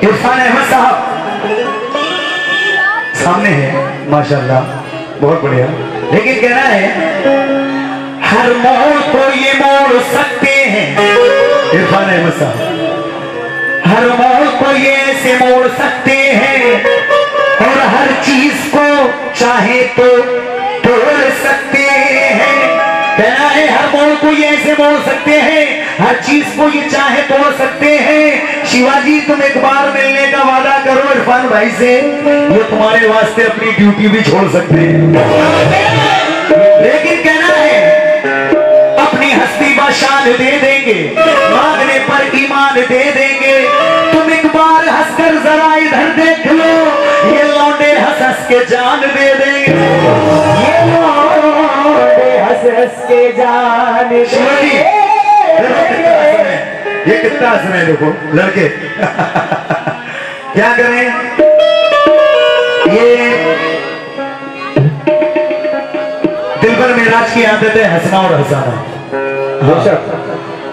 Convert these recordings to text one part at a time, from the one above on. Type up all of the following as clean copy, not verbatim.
इरफान अहमद साहब सामने है, माशाल्लाह बहुत बढ़िया। लेकिन कहना है हर मोड़ को ये मोड़ सकते हैं, इरफान अहमद साहब, हर मोड़ को ये ऐसे मोड़ सकते हैं और हर चीज को चाहे तो तोड़ सकते हैं। कहना है हर मोड़ को ये ऐसे मोड़ सकते हैं, हर चीज को ये चाहे तोड़ सकते हैं। शिवाजी तुम एक बार मिलने का वादा करो इरफान भाई से, ये तुम्हारे वास्ते अपनी ड्यूटी भी छोड़ सकते हैं। लेकिन कहना है अपनी हस्ती बाशान दे देंगे, मांगने पर ईमान दे देंगे। तुम एक बार हंसकर जरा इधर देख लो, ये लौंडे हंस हंस के जान दे देंगे, ये लौंडे हंस हंस के जान दे देंगे। ये कितना हंस रहे हैं देखो लड़के क्या करें। ये दिल पर मेराज की आदत है हंसना और हंसाना।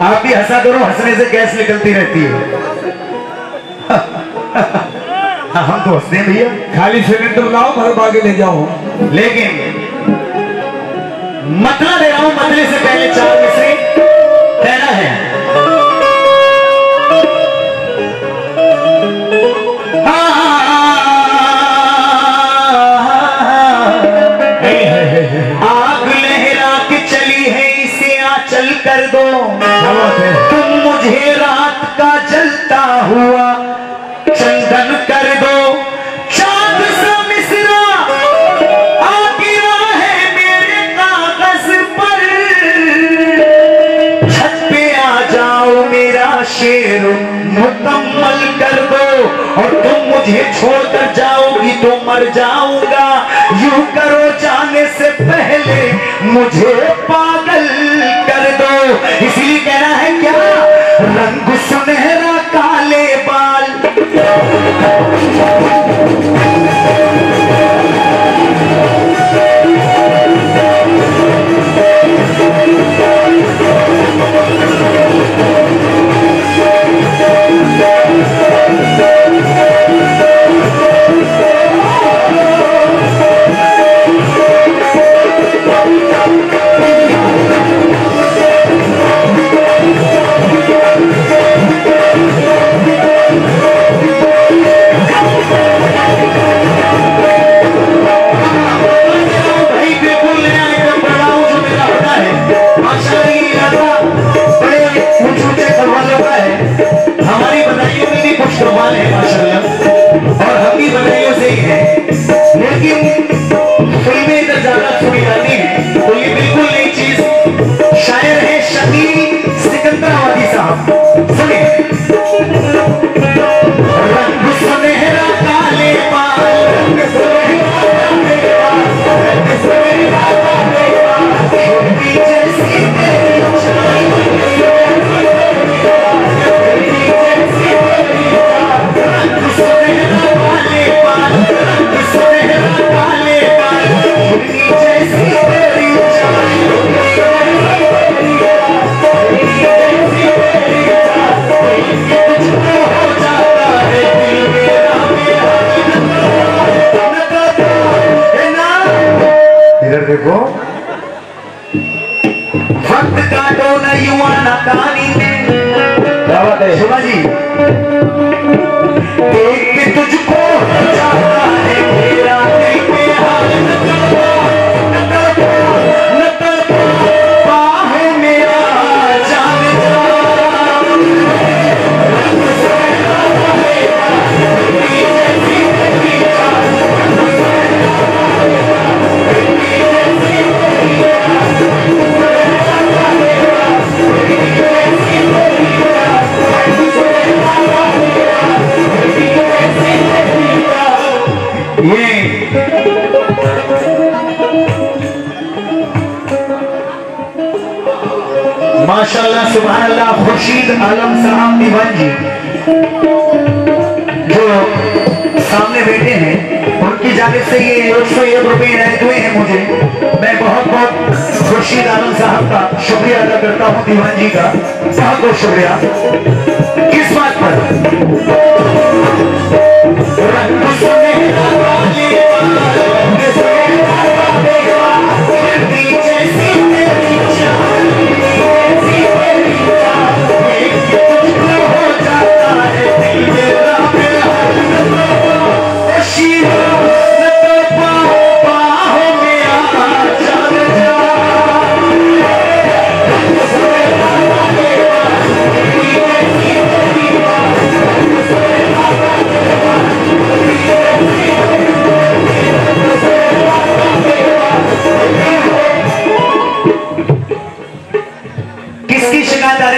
आप भी हंसा करो, हंसने से गैस निकलती रहती है। हम तो हंसते हैं भैया, खाली सिलेंडर लाओ घर भागे ले जाओ। लेकिन मतला दे रहा हूं, मतले से पहले चार मिसरे कहना है। आग लहरा के चली है इसे आंचल कर दो, तुम मुझे रात का जलता हुआ चंदन कर दो। चांद सा मिसरा आ गिरा है मेरे कागज पर, छत पे आ जाओ मेरा शेर मुकम्मल कर दो। और तुम मुझे छोड़कर जाओगी तो मर जाऊंगा, यूं करो जाने से पहले मुझे पागल कर दो। इसलिए कहना है क्या रंग सुनहरा काले बाल, देखो वक्त काटो न युवा न कहानी में। क्या बात है शोभा जी, देख के तुझको जाता है मेरा दिल पे हाल, न तड़पा बाहें मेरा जान जा। माशाल्लाह सुभान अल्लाह खुर्शीद आलम साहब दीवान जी जो सामने बैठे हैं, उनकी जानिब से ये 101 रुपए इनायत हुए हैं मुझे। मैं बहुत बहुत खुर्शीद आलम साहब का शुक्रिया अदा करता हूँ, दीवान जी का बहुत बहुत शुक्रिया। किस बात पर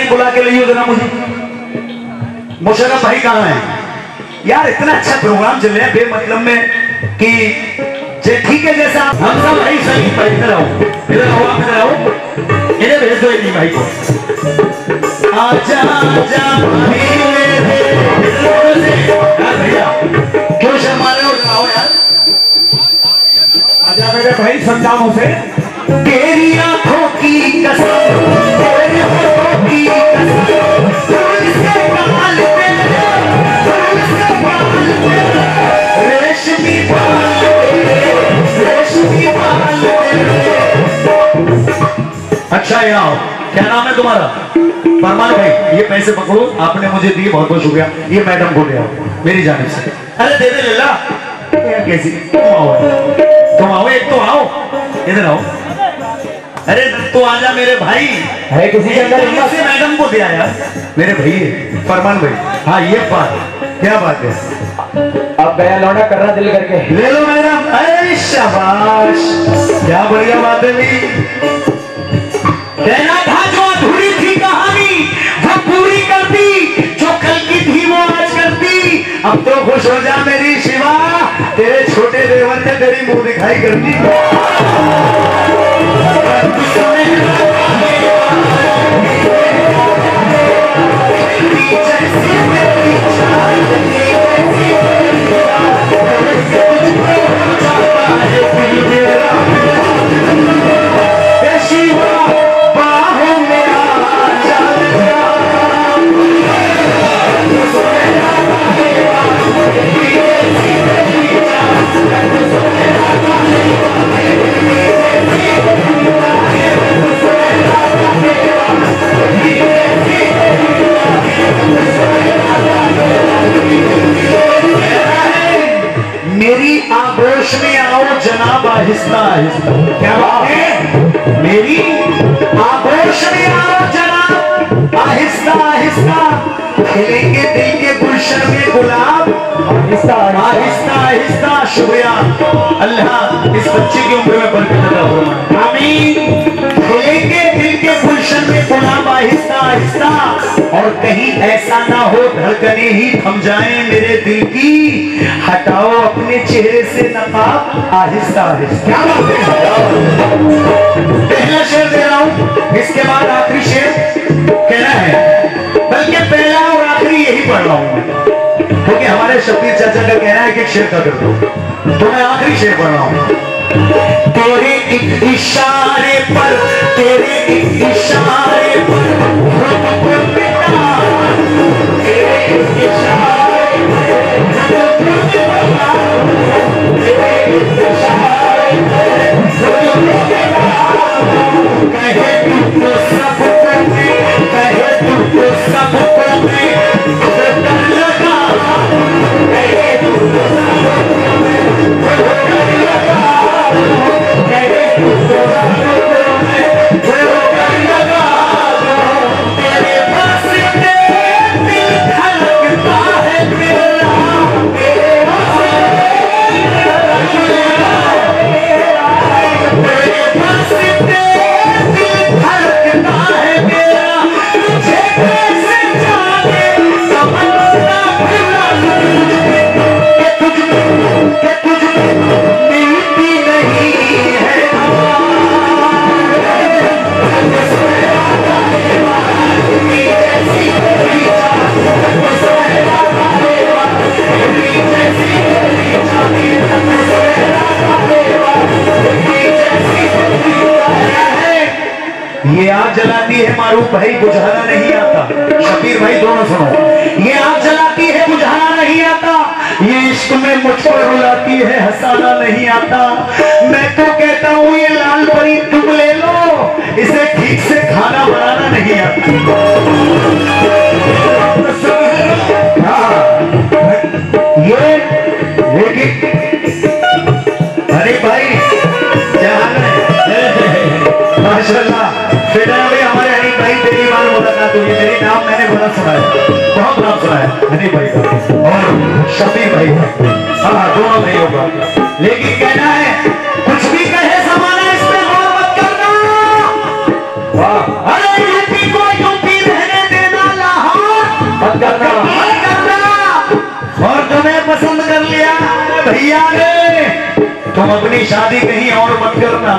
बुला के लिए जरा मुझे मुशर्रफ भाई कहाँ है यार? इतना अच्छा प्रोग्राम चल रहा है बेमतलब में कि ठीक है जैसा हम सब भाई सही भाई इधर आओ आप इधर आओ, इधर भेज दो इन्हीं भाई को। आजा आजा भैया क्यों शर्मा रहे हो? आओ यार, आजा मेरे भाई समझा मुझे। तेरी आंखों की कसम, तेरी होठों की कसम, फूल से कमाल तेरे, फूल से कमाल तेरे, रेशमी बाल तेरे, रेशमी बाल तेरे। अच्छा यहाँ क्या नाम है तुम्हारा? फरमान भाई, ये पैसे पकड़ो, आपने मुझे दिए, बहुत बहुत शुक्रिया। ये मैडम को ले आओ मेरी जाने से। अरे दे दे लेला, कैसी तुम आओ एक तो आओ, इधर आओ। अरे तो आजा मेरे भाई। है किसी के अंदर से मैडम को दिया यार, मेरे भाई फरमान भाई। हाँ ये बात क्या बात है? अब गया लौटा कर रहा दिल करके, ले लो मैडम। अरे शाबाश, क्या बढ़िया बात है भाई। कहना था जो अधूरी थी कहानी वो पूरी कर दी, जो कल की थी वो आज कर दी। अब तो खुश हो जा मेरी शिवा, तेरे छोटे देवर ने तेरी मुंह दिखाई कर दी। मेरी आगोश में आओ जनाब आहिस्ता आहिस्ता। क्या बात है? मेरी आगोश में आओ जनाब आहिस्ता आहिस्ता, खिलेंगे दिल के गुलशन में गुलाब आहिस्ता आहिस्ता आहिस्ता। शुक्रिया अल्लाह इस बच्चे की उम्र में बरकत अता फरमाए, आमीन। खिलेंगे दिल के गुलशन में गुलाब आहिस्ता आहिस्ता, और कहीं ऐसा ना हो धड़कने ही थम जाएं मेरे दिल की। हटाओ अपने चेहरे से नकाब आहिस्ता आहिस्ता। क्या बात है? पहला शेर दे रहा हूं, इसके बाद आखिरी शेर कहना है, बल्कि पहला और आखिरी यही पढ़ रहा हूं क्योंकि हमारे शबीर चाचा का कहना है कि एक शेर का कर दो, तो मैं आखिरी शेर पढ़ रहा हूं। तेरे एक इशारे पर, तेरे एक इशारे पर तेरे एक इशारे कहे तू सब कहे तू सब लगा, कहे तू ये आग जलाती है मारूफ भाई, बुझाना नहीं आता। शबीर भाई दोनों सुनो, ये आग जलाती है बुझाना नहीं आता, ये इश्क में मुझको रुलाती है, हंसाना नहीं आता। मैं तो कहता हूँ ये लाल परी तुम ले लो, इसे ठीक से खाना बनाना नहीं आता। ये लेकिन अरे भाई क्या हाल है? माशाल्लाह बेटा भाई, हमारे हनीफ भाई पहली बार मुलाकात हुई, मेरी नाम मैंने बड़ा सुना है, बहुत नाम सुना है हनीफ भाई का और शफी भाई का। हाँ दोनों भाइयों का। लेकिन कहना है कुछ भी कहे जमाना, इस पे गौर मत करना। वाह, अरे यूपी को यूपी रहने देना, लाहौर मत करना, मत करना। और तुम्हें पसंद कर लिया भैया ने, तुम अपनी शादी कहीं और मत करना।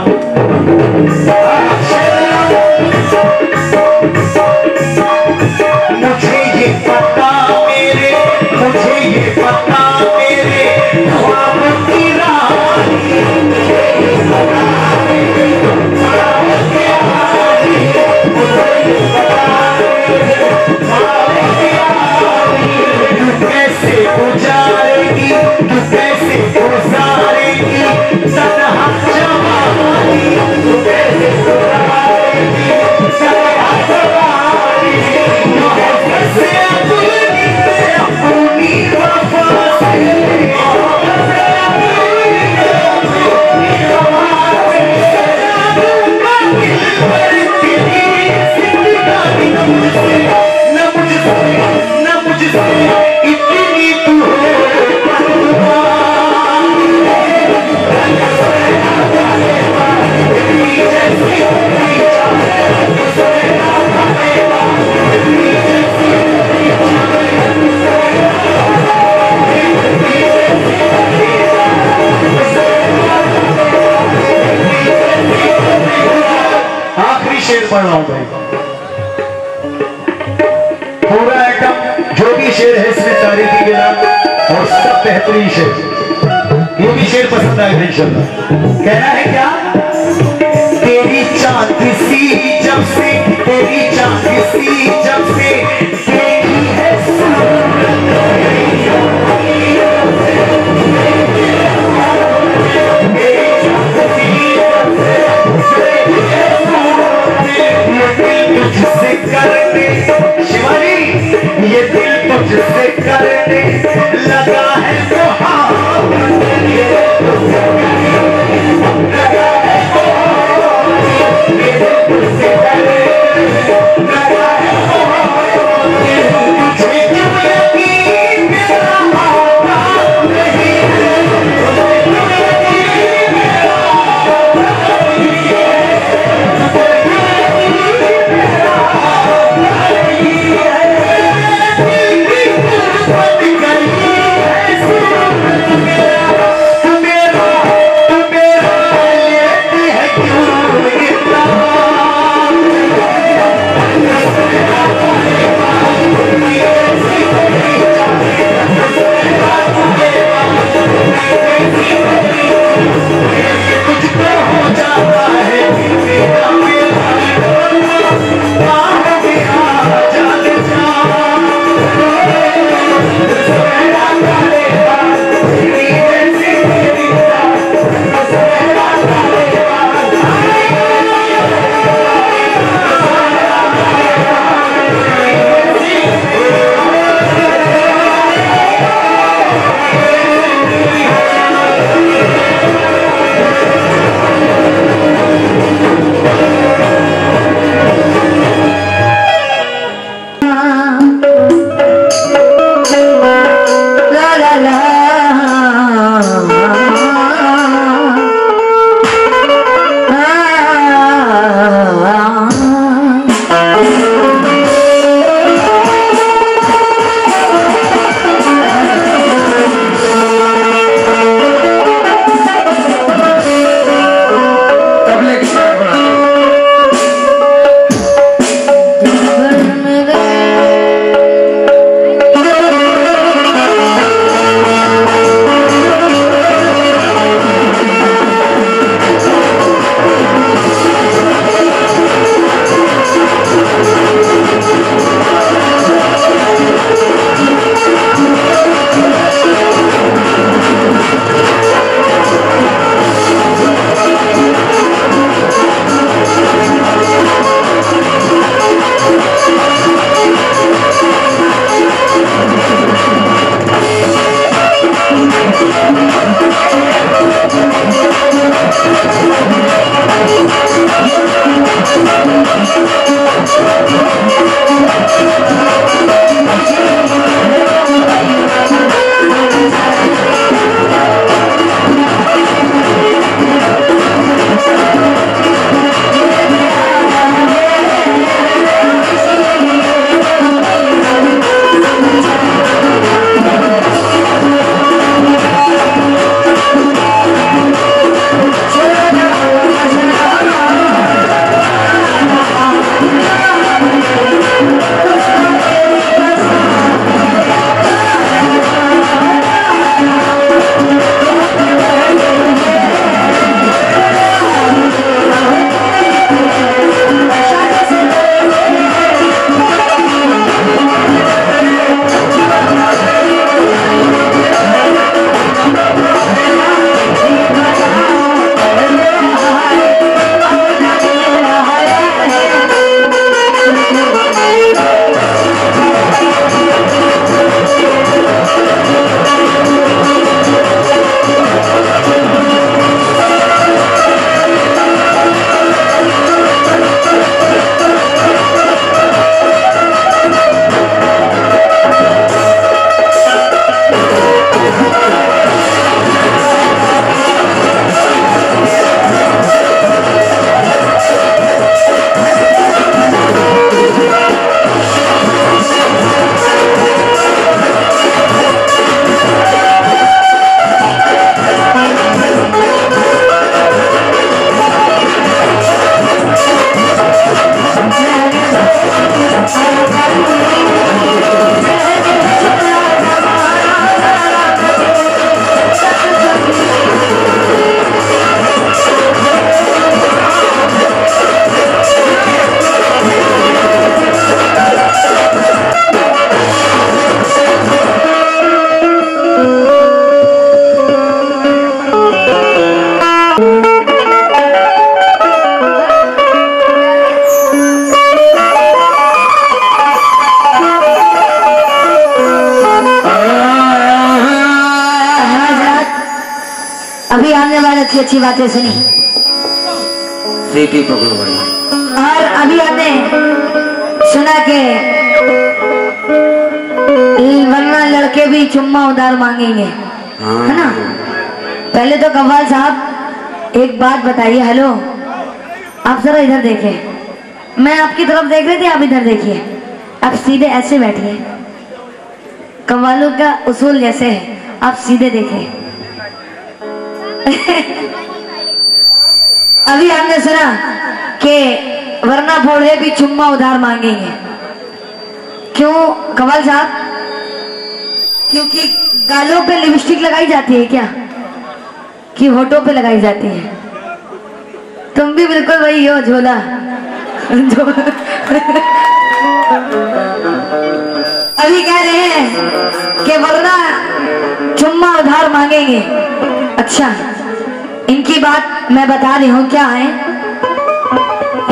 मुझे ये पता मेरे, मुझे ये पता मेरे ख्वाब की रानी, मुझे ये पता मेरे ख्वाब की रानी, मुझे ये पता मेरे ख्वाब की रानी। तू कैसे गुजारेगी, तू कैसे गुजारेगी तन्हा जवानी, तू कैसे गुजारेगी तन्हा जवानी। कैसे अपनी वफा से, न मुझसे इतनी तू आखिरी शेर पढ़ रहा हूं भाई, पूरा आइटम जो भी शेर है इसमें तारीफी के नाम और सब बेहतरीन शेर, ये भी शेर पसंद आएगा इंशाल्लाह। कहना है क्या? तेरी चांद सी जब से, तेरी चांद सी जब से देखी है तुझसे करने, शिवानी ये दिल तुझसे करने लगा है मोहब्बत, ये लगा है मोहब्बत, ये तुझसे करने लगा है मोहब्बत। तुझे क्यों यकीन मेरा आता नहीं है, तुझे क्यों यकीन मेरा आता नहीं है, तुझे क्यों यकीन मेरा आता नहीं है। दिल की कुर्बत गई है अभी आने वाले अच्छी अच्छी बातें सुनी सीटी पकड़ो भाई। और अभी आपने सुना के वरना लड़के भी चुम्मा उधार मांगेंगे, है ना। पहले तो कव्वाल साहब एक बात बताइए। हेलो, आप जरा इधर देखिए, मैं आपकी तरफ देख रही थी, आप इधर देखिए। आप सीधे ऐसे बैठिए, कव्वालों का उसूल जैसे है, आप सीधे देखिए। अभी हमने सुना कि वरना भोले भी चुम्मा उधार मांगेंगे। क्यों कव्वाल साहब? क्योंकि गालों पे लिपस्टिक लगाई जाती है क्या, कि होठों पे लगाई जाती है? तुम भी बिल्कुल वही हो, झोला अभी कह रहे हैं कि वरना चुम्मा उधार मांगेंगे। अच्छा, इनकी बात मैं बता रही हूँ क्या है।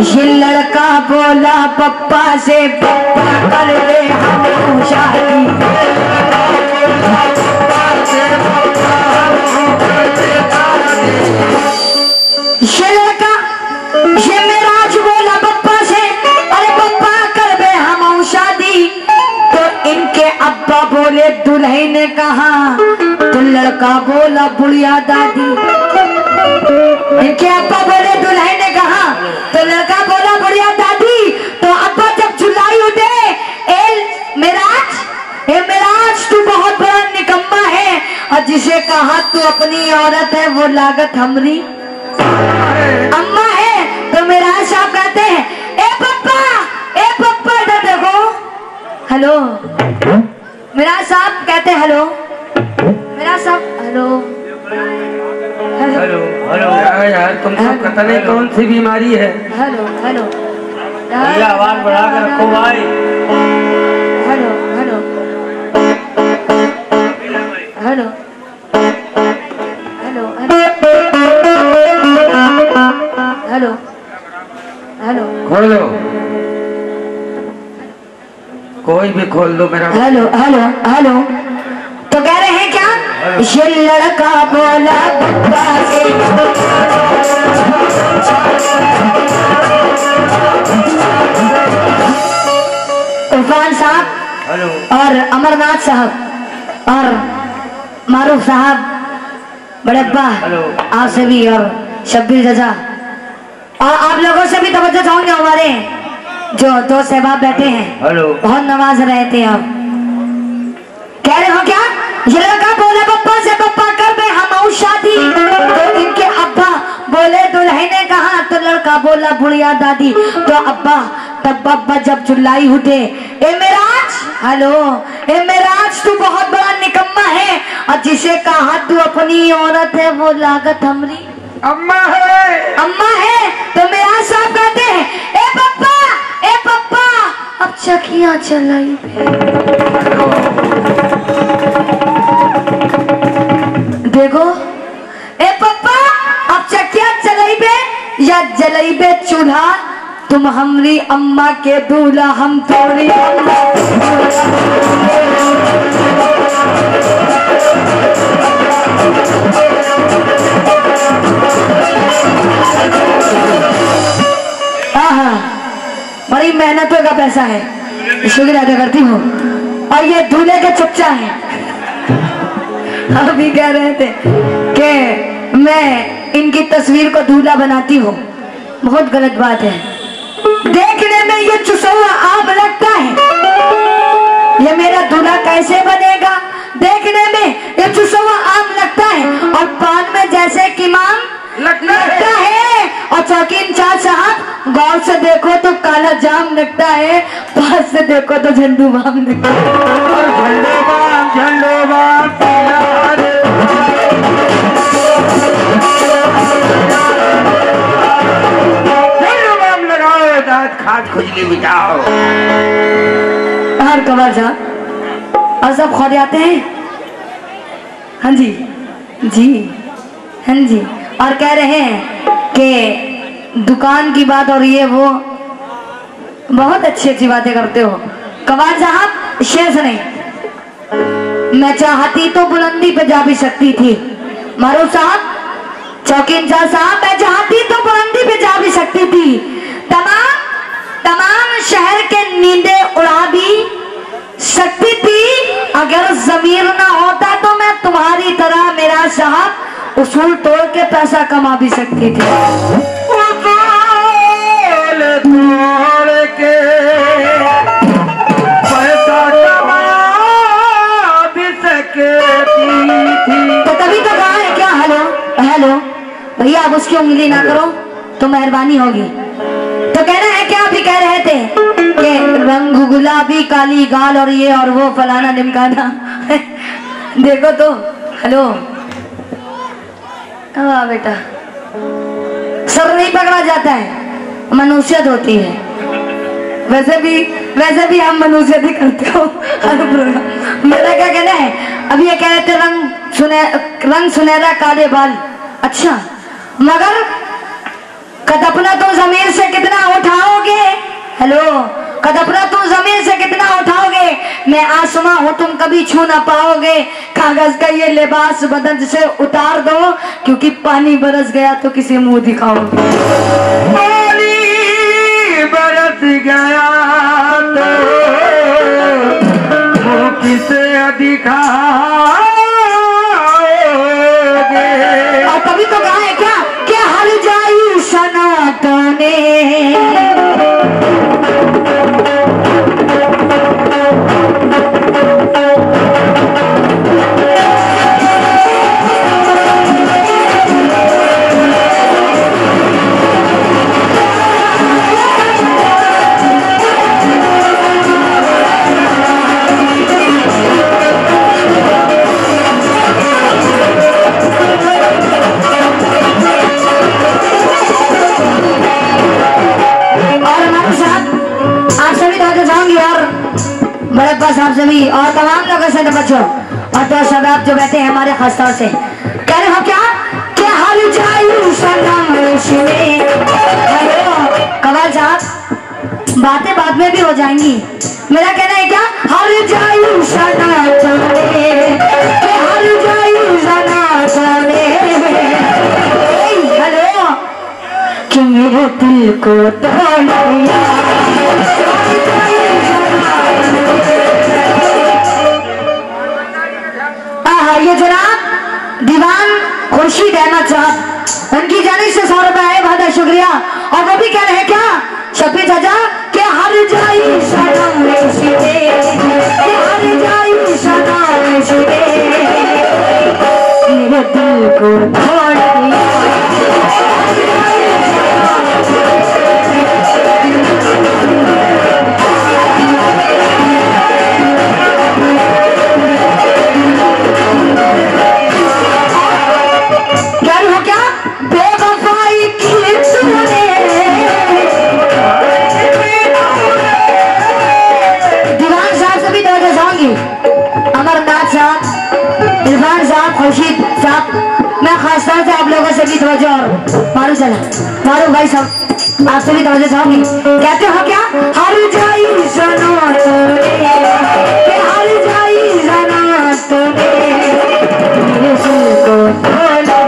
ये लड़का बोला पप्पा से, पप्पा कर ले हम शादी। ये लड़का, ये मेराज बोला पप्पा से, अरे पप्पा कर दे हम शादी। तो इनके अब्बा बोले दुल्हन ने कहा, तो लड़का बोला बुढ़िया दादी। इनके अब्बा बोले दुल्हन ने कहा, तो लड़का बोला बुढ़िया दादी। तो अब्बा जब चिल्लाई उठे, ए मेराज तू बहुत बड़ा निकम्मा है, और जिसे कहा तू अपनी औरत है वो लागत हमरी अम्मा है। तो मेराज साहब कहते हैं, ए पप्पा इधर देखो। हेलो, मेराज साहब कहते हैं हेलो, मेराज साहब हेलो हेलो हेलो यार, तुमको पता नहीं कौन सी बीमारी है। हेलो हेलो, भैया आवाज बढ़ा कर रखो भाई। Hello hello hello hello hello hello, खोल दो, कोई भी खोल दो मेरा। Hello hello hello. तो कह रहे हैं क्या, ये लड़का बोला पप्पा से, इरफान साहब और अमरनाथ साहब और मारूफ साहब, बड़े अब्बा आपसे भी, और शब्बीर चाचा, और आप लोगों से भी तवज्जो चाहूंगे। हमारे जो दो सहबाब बैठे हैं, बहुत नमाज रहे थे। आप कह रहे हो क्या, ये लड़का बोले पप्पा से, पप्पा कर दे हम शादी। तो इनके अब्बा बोले दुल्हन ने कहा, तो लड़का बोला बुढ़िया दादी। तो अब्बा जब चिल्लाई उठे, ए मेराज, हेलो, ए मेराज तू बहुत बड़ा निकम्मा है, और जिसे कहा तू अपनी औरत है वो लागत हमरी अम्मा है। तो मेराज साहब कहते हैं, ए पप्पा अब चकिया चलाई। देखो, ए पप्पा अब चकिया चलाइबे या जलाइबे चूल्हा, तुम हमरी अम्मा के दूल्हा, हम थोड़ी अम्मा। बड़ी मेहनतों का पैसा है, शुक्र अदा करती हूँ। और ये दूल्हे के चच्चा हैं। अभी कह रहे थे कि मैं इनकी तस्वीर को दूल्हा बनाती हूँ, बहुत गलत बात है। देखने में ये चुसौआ आम लगता है, ये मेरा दूल्हा कैसे बनेगा? देखने में ये चुसौआ आम लगता है, और पान में जैसे कि माम लगता है, और चौकीन चार साहब गौर से देखो तो काला जाम लगता है, पास से देखो तो झंडू बाम लगता है। और झंडू बाम लगाओ, दांत खाद खुजली मिटाओ। हर कबार साहब और सब खो जाते हैं। हाँ जी हाँ जी। और कह रहे हैं कि दुकान की बात और ये वो, बहुत अच्छी अच्छी बातें करते हो। कबार साहब शेर से नहीं, मैं चाहती तो बुलंदी पे जा भी सकती थी। मारूफ साहब चौकी इंचार्ज साहब, मैं चाहती तो बुलंदी पे जा भी सकती थी, तमाम शहर के नींदे उड़ा भी सकती थी। अगर जमीर ना होता तो मैं तुम्हारी तरह मेरा साहब उसूल तोड़ के पैसा कमा भी सकती थी। तोड़ के पैसा कमा भी सकती थी। तो तभी तो कहा है क्या, हेलो हेलो भैया आप उसकी उंगली ना करो तो मेहरबानी होगी। तो कहना है क्या, अभी कह रहे थे कि रंग गुलाबी काली गाल और ये और वो फलाना निमकाना देखो तो, हेलो हाँ बेटा, सर नहीं पकड़ा जाता है, मनुष्यत होती है। वैसे भी हम मनुष्यत ही करते हो मेरा क्या कहना है, अभी ये कह रहे थे रंग सुनहरा काले बाल, अच्छा मगर कदपना तुम जमीन से कितना उठाओगे, हेलो कदपना तुम जमीन से कितना उठाओगे, मैं आसमां हूं तुम कभी छू ना पाओगे। कागज का ये लिबास बदन से उतार दो, क्योंकि पानी बरस गया तो किसी मुंह दिखाओगे। पानी बरस गया तो मुंह किसे दिखाओगे। और तभी तो कहा है क्या कि हर जाई सनातने, बड़प्पा साहब से भी और तमाम लोगों से, बच्चों और तो सब आप जो बैठे हैं हमारे खास तौर से, कह रहे हो क्या कि हर जायु सनम में। कवाल साहब बातें बाद में भी हो जाएंगी, मेरा कहना है क्या, हर जायु सनम में, हर जायु सनम में, हेलो कि मेरे दिल को तोड़ दिया। ये जनाब दीवान खुर्शीद अहमद साहब, उनकी जानिब से 100 रुपए है, बहुत बहुत शुक्रिया। और वो भी कह रहे हैं क्या, शफी चाचा के हर जाई सनम रेशिदे, के हर जाई सनम रेशिदे, मेरे दिल को तोड़ दिया। खुर्शीद साहब, मैं खास तौर से आप लोगों से भी तवज्जो, और मारू भाई साहब आपसे भी तवज्जो चाहूंगी। कहते हो क्या, हर जाई सनम में, हर जाई सनम में, यीशु को तोड़ दिया।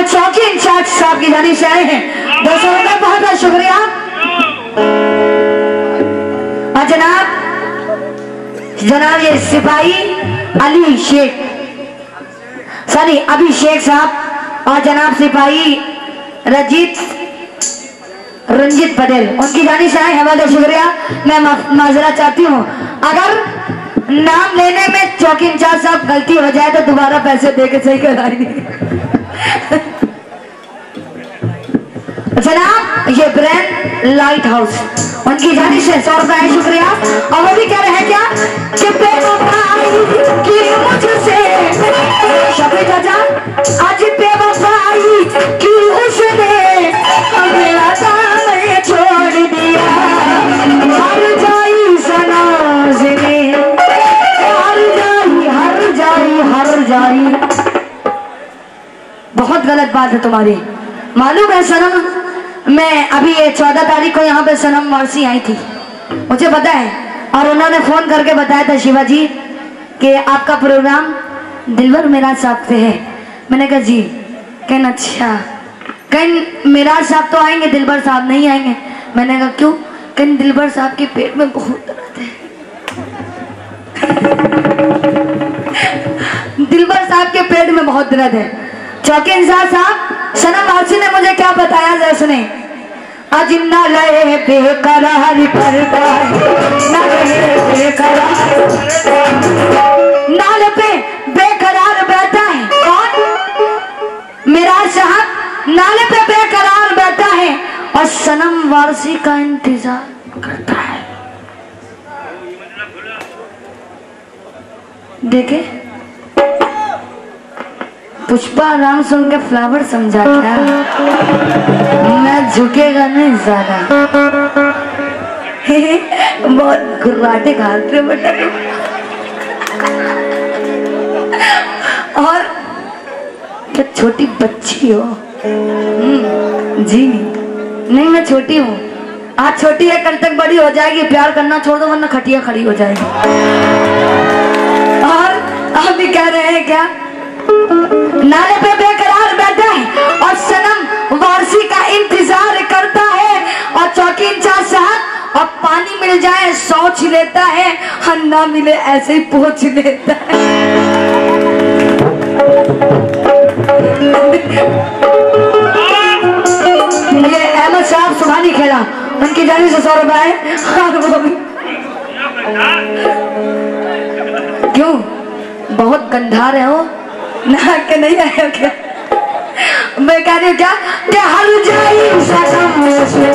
चौकी इंचार्ज साहब की जानिब से आए हैं 200 रुपए, बहुत बहुत शुक्रिया। और जनाब ये सिपाही अली शेख, सॉरी अभिषेक साहब, और जनाब सिपाही रंजीत पटेल, उनकी जानिब से आए हैं, बहुत शुक्रिया। मैं माजरा चाहती हूँ, अगर नाम लेने में चौकी इंचार्ज साहब गलती हो जाए तो दोबारा पैसे दे के सही कराएंगे। जनाब ये ब्रांड लाइट हाउस उनकी जानी से 100 रुपए शुक्रिया। और वो भी कह रहे हैं क्या कि बेवफाई की मुझसे शफी चाचा आज बेवफाई की उसने मेरा दामन छोड़ दिया। हर जाई सनाज ने हर जाई। बहुत गलत बात है तुम्हारी, मालूम है सनम। मैं अभी ये 14 तारीख को यहाँ पे सनम वारसी आई थी, मुझे पता है। और उन्होंने फोन करके बताया था शिवा जी कि आपका प्रोग्राम दिलबर मिराज साहब से है। मैंने कहा जी। कहना अच्छा, कहीं मिराज साहब तो आएंगे, दिलबर साहब नहीं आएंगे। मैंने कहा क्यों? कहीं दिलबर साहब के पेट में बहुत दर्द है। दिलबर साहब के पेट में बहुत दर्द है। चौकी इंचार्ज साहब सनम वारसी ने मुझे क्या बताया जरा सुने। आज ना लहे बेकरार करता है, ना लहे बेकरार, नाल पे बेकरार बैठा है। कौन? मिराज साहब नाले पे बेकरार बैठा है और सनम वारसी का इंतजार करता है। देखे पुष्पा राम सुन के फ्लावर समझा क्या? मैं झुकेगा नहीं ज्यादा। बहुत गुर्राटे खाते हो बेटा। और क्या छोटी बच्ची हो? जी नहीं, मैं छोटी हूँ। आज छोटी है, कल तक बड़ी हो जाएगी। प्यार करना छोड़ दो वरना खटिया खड़ी हो जाएगी। और आप भी कह रहे हैं क्या नाले पे बेकरार बैठा है और सनम वारसी का इंतजार करता है। और चौकी इंचार्ज साहब और पानी मिल जाए सोच लेता है, और ना मिले ऐसे ही पहुंच लेता है। ये अहमद साहब सुबहानी खेला, उनकी जाने से 100 रुपए। क्यों बहुत गंधार है वो ना के नहीं आया क्या? मैं कह रही हूँ क्या कि हर जाई सनम उसने,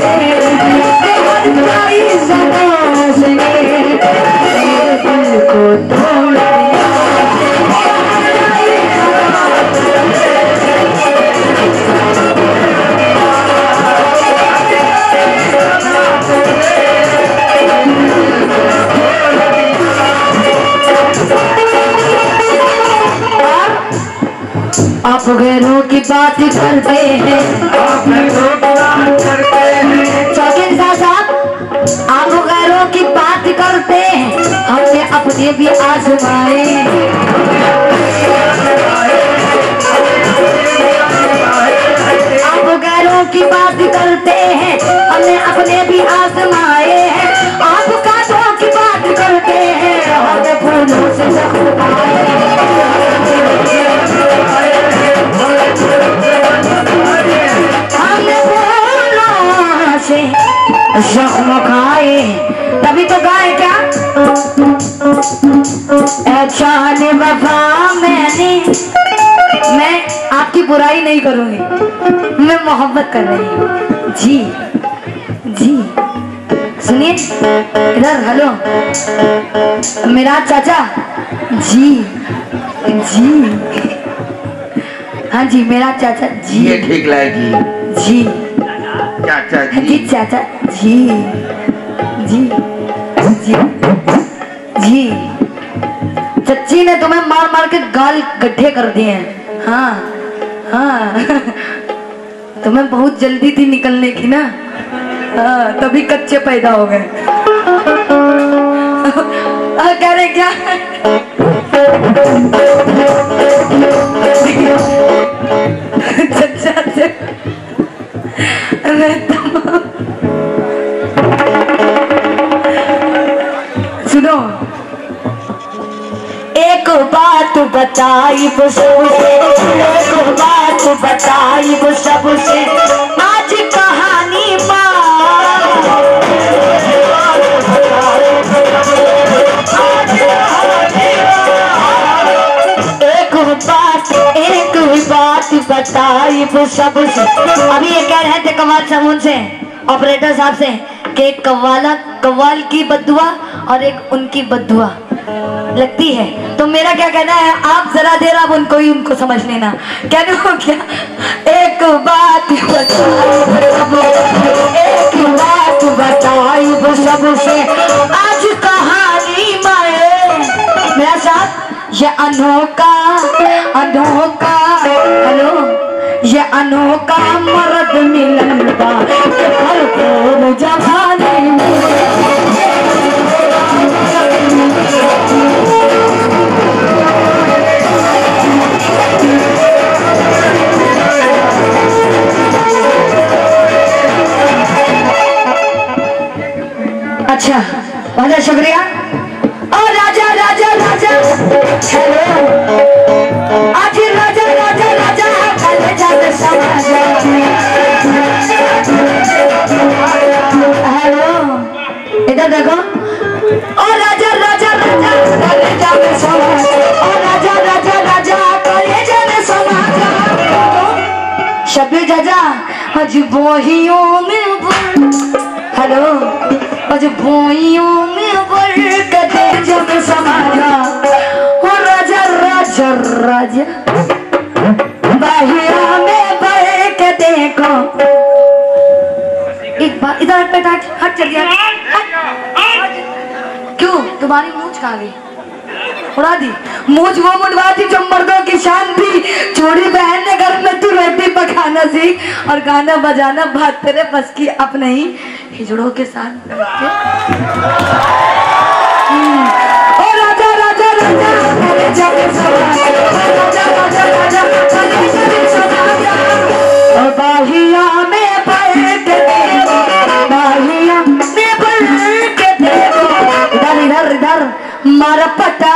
हर जाई सनम उसने दिल को तोड़ दिया। आप गैरों की बात करते हैं, आप गैरों की बात करते हैं। चौकी साहब आप गैरों की बात करते हैं, हमने अपने भी आजमाए। आप गैरों की बात करते हैं, हमने अपने भी आजमाए हैं। आप कांटों की बात करते हैं, हमने फूलों से जख्म खाए, तभी तो गाए क्या जाने वफा मैंने। मैं आपकी बुराई नहीं करूंगी, मैं मोहब्बत कर रही हूँ। जी जी सुनिए इधर। हेलो मेरा चाचा। जी जी हाँ जी मेरा चाचा जी। ये ठीक लगेगी जी चाचा जी चाचा जी जी जी जी। चच्ची ने तुम्हें मार मार के गाल गड्ढे कर दिए हैं। हाँ हाँ तुम्हें बहुत जल्दी थी निकलने की ना, हाँ तभी कच्चे पैदा हो गए। कह रहे क्या चचा से सुनो एक बात बताई वो सबसे, एक बात बताई वो सबसे। आज कहानी बताई वो सबसे। अभी ये कह रहे थे कव्वाल साहब से, ऑपरेटर साहब से, कि कव्वाल की बद्दुआ और एक उनकी बद्दुआ लगती है। तो मेरा क्या कहना है, आप जरा देर आप उनको समझ लेना। कहने हो क्या, एक बात बताई वो सबसे, आज कहानी में मेरा साथ ये अनोखा हेलो, ये अनोखा मर्द मिलता भरपूर जवानी में। अच्छा बहुत शुक्रिया। और राजा राजा राजा हेलो, आज राजा राजा राजा कल जाते समाजा हेलो, इधर देखो। और राजा राजा राजा कल जाते समाजा, और राजा राजा राजा कल जाते समाजा। शब्बीर चाचा आज बोहियों में हेलो, आज बोइयों में बरकते जब समाजा। और राजा राजा राजा बाहिया में बढ़ के देखो। एक बार इधर हट चलिए, क्यों तुम्हारी मूंछ कहाँ गई? उड़ा दी मूंछ, वो मुंडवा थी जो मर्दों की शान थी। छोड़ी बहन ने घर में तू रोटी पकाना सीख और गाना बजाना बात तेरे बस की अब नहीं। हिजड़ों के साथ ओ राजा राजा राजा राजा बाहिया में बैठ के बाहिया में बैठ के देखो। इधर इधर इधर मारा पटा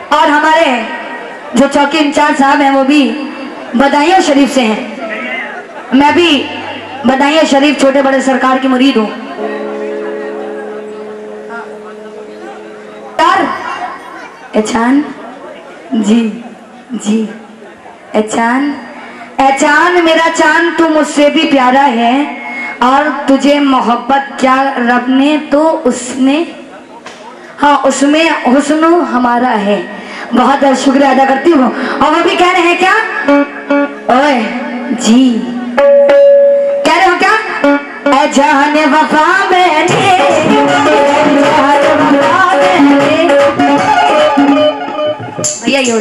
और हमारे जो चौकी इंचार्ज साहब हैं वो भी बदायूं शरीफ से हैं। मैं भी बदायूं शरीफ छोटे बड़े सरकार की मुरीद हूँ। एचान जी जी, एचान एचान मेरा चांद तू मुझसे भी प्यारा है, और तुझे मोहब्बत क्या रब ने तो उसने, हाँ उसमें हुस्न हमारा है। बहुत बहुत शुक्रिया अदा करती हूँ। और वो भी कह रहे हैं क्या, ओए जी कह रहे हो क्या, ऐ जाने वफा मैंने भैया ये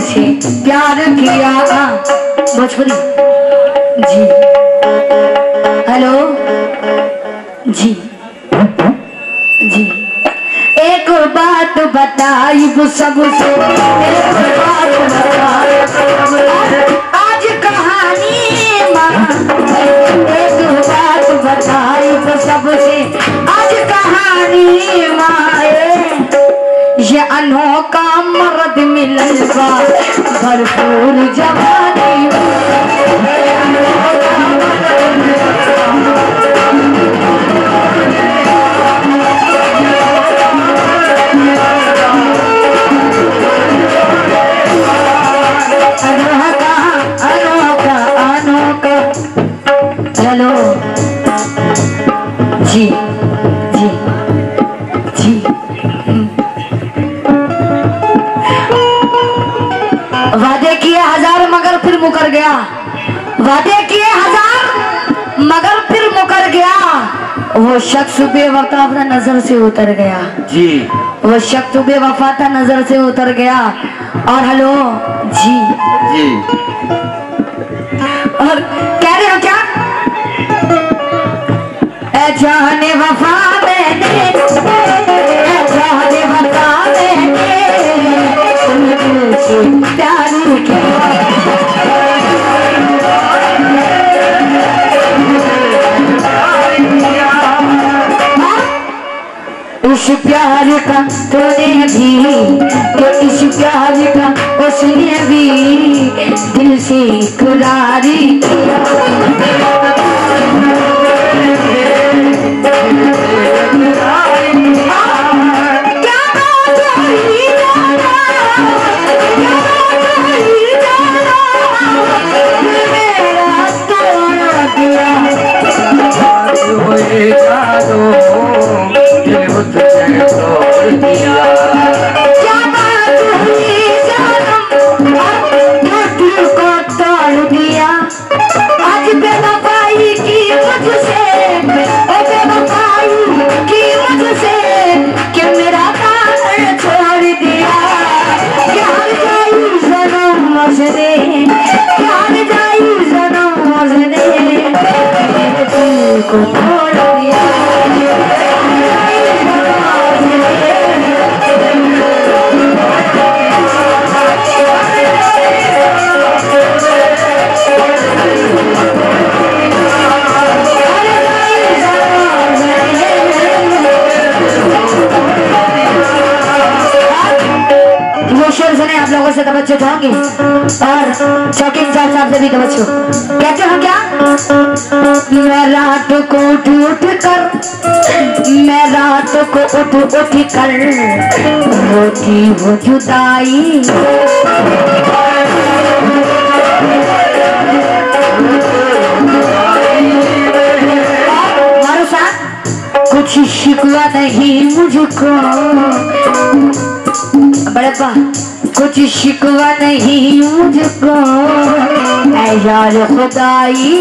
से प्यार किया भोजपुरी जी। हेलो जी जी, एक बात बताई वो सबसे, एक बात बताई आज कहानी माँ, एक बात बताई वो सबसे आज कहानी माँ। ये अनोखा मर्द मिलन का भरपूर जवानी अनोखा अनोखा अनोखा। हेलो जी जी जी, वादे किए हजार मगर फिर मुकर गया, वादे किए हजार मगर फिर मुकर गया। वो शख्स बेवफा अपना नजर से उतर गया जी, वो शख्स बेवफा था नजर से उतर गया। और हेलो जी जी, और कह रहे हो क्या, जाने वफा मैंने जाने वफा मैंने तुमसे प्यार किया इस प्यार का तूने भी तो इस प्यार का उसने भी दिल से इकरारी किया आप लोगों से तवज्जो चाहूंगी और शौकीन साहब से भी तवज्जो। कहते हो क्या? मैं रात को उठ कर मैं रात को उठ कर होती वो जुदाई मारो साथ कुछ शिकवा नहीं मुझको बड़े पा कुछ शिकवा नहीं मुझको ऐ यार खुदाई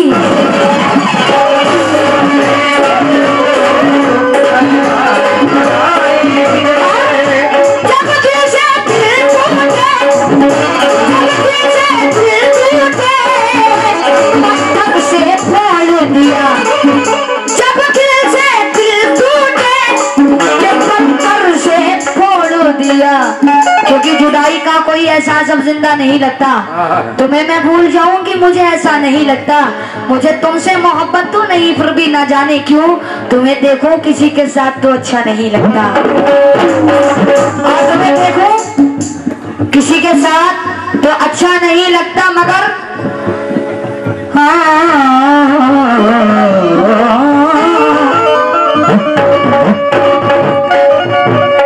क्योंकि जुदाई का कोई एहसास अब जिंदा नहीं लगता। तुम्हें मैं भूल जाऊंगी मुझे ऐसा नहीं लगता। मुझे तुमसे मोहब्बत तो नहीं फिर भी ना जाने क्यों तुम्हें देखो किसी के साथ तो अच्छा नहीं लगता और तुम्हें देखो किसी के साथ तो अच्छा नहीं लगता मगर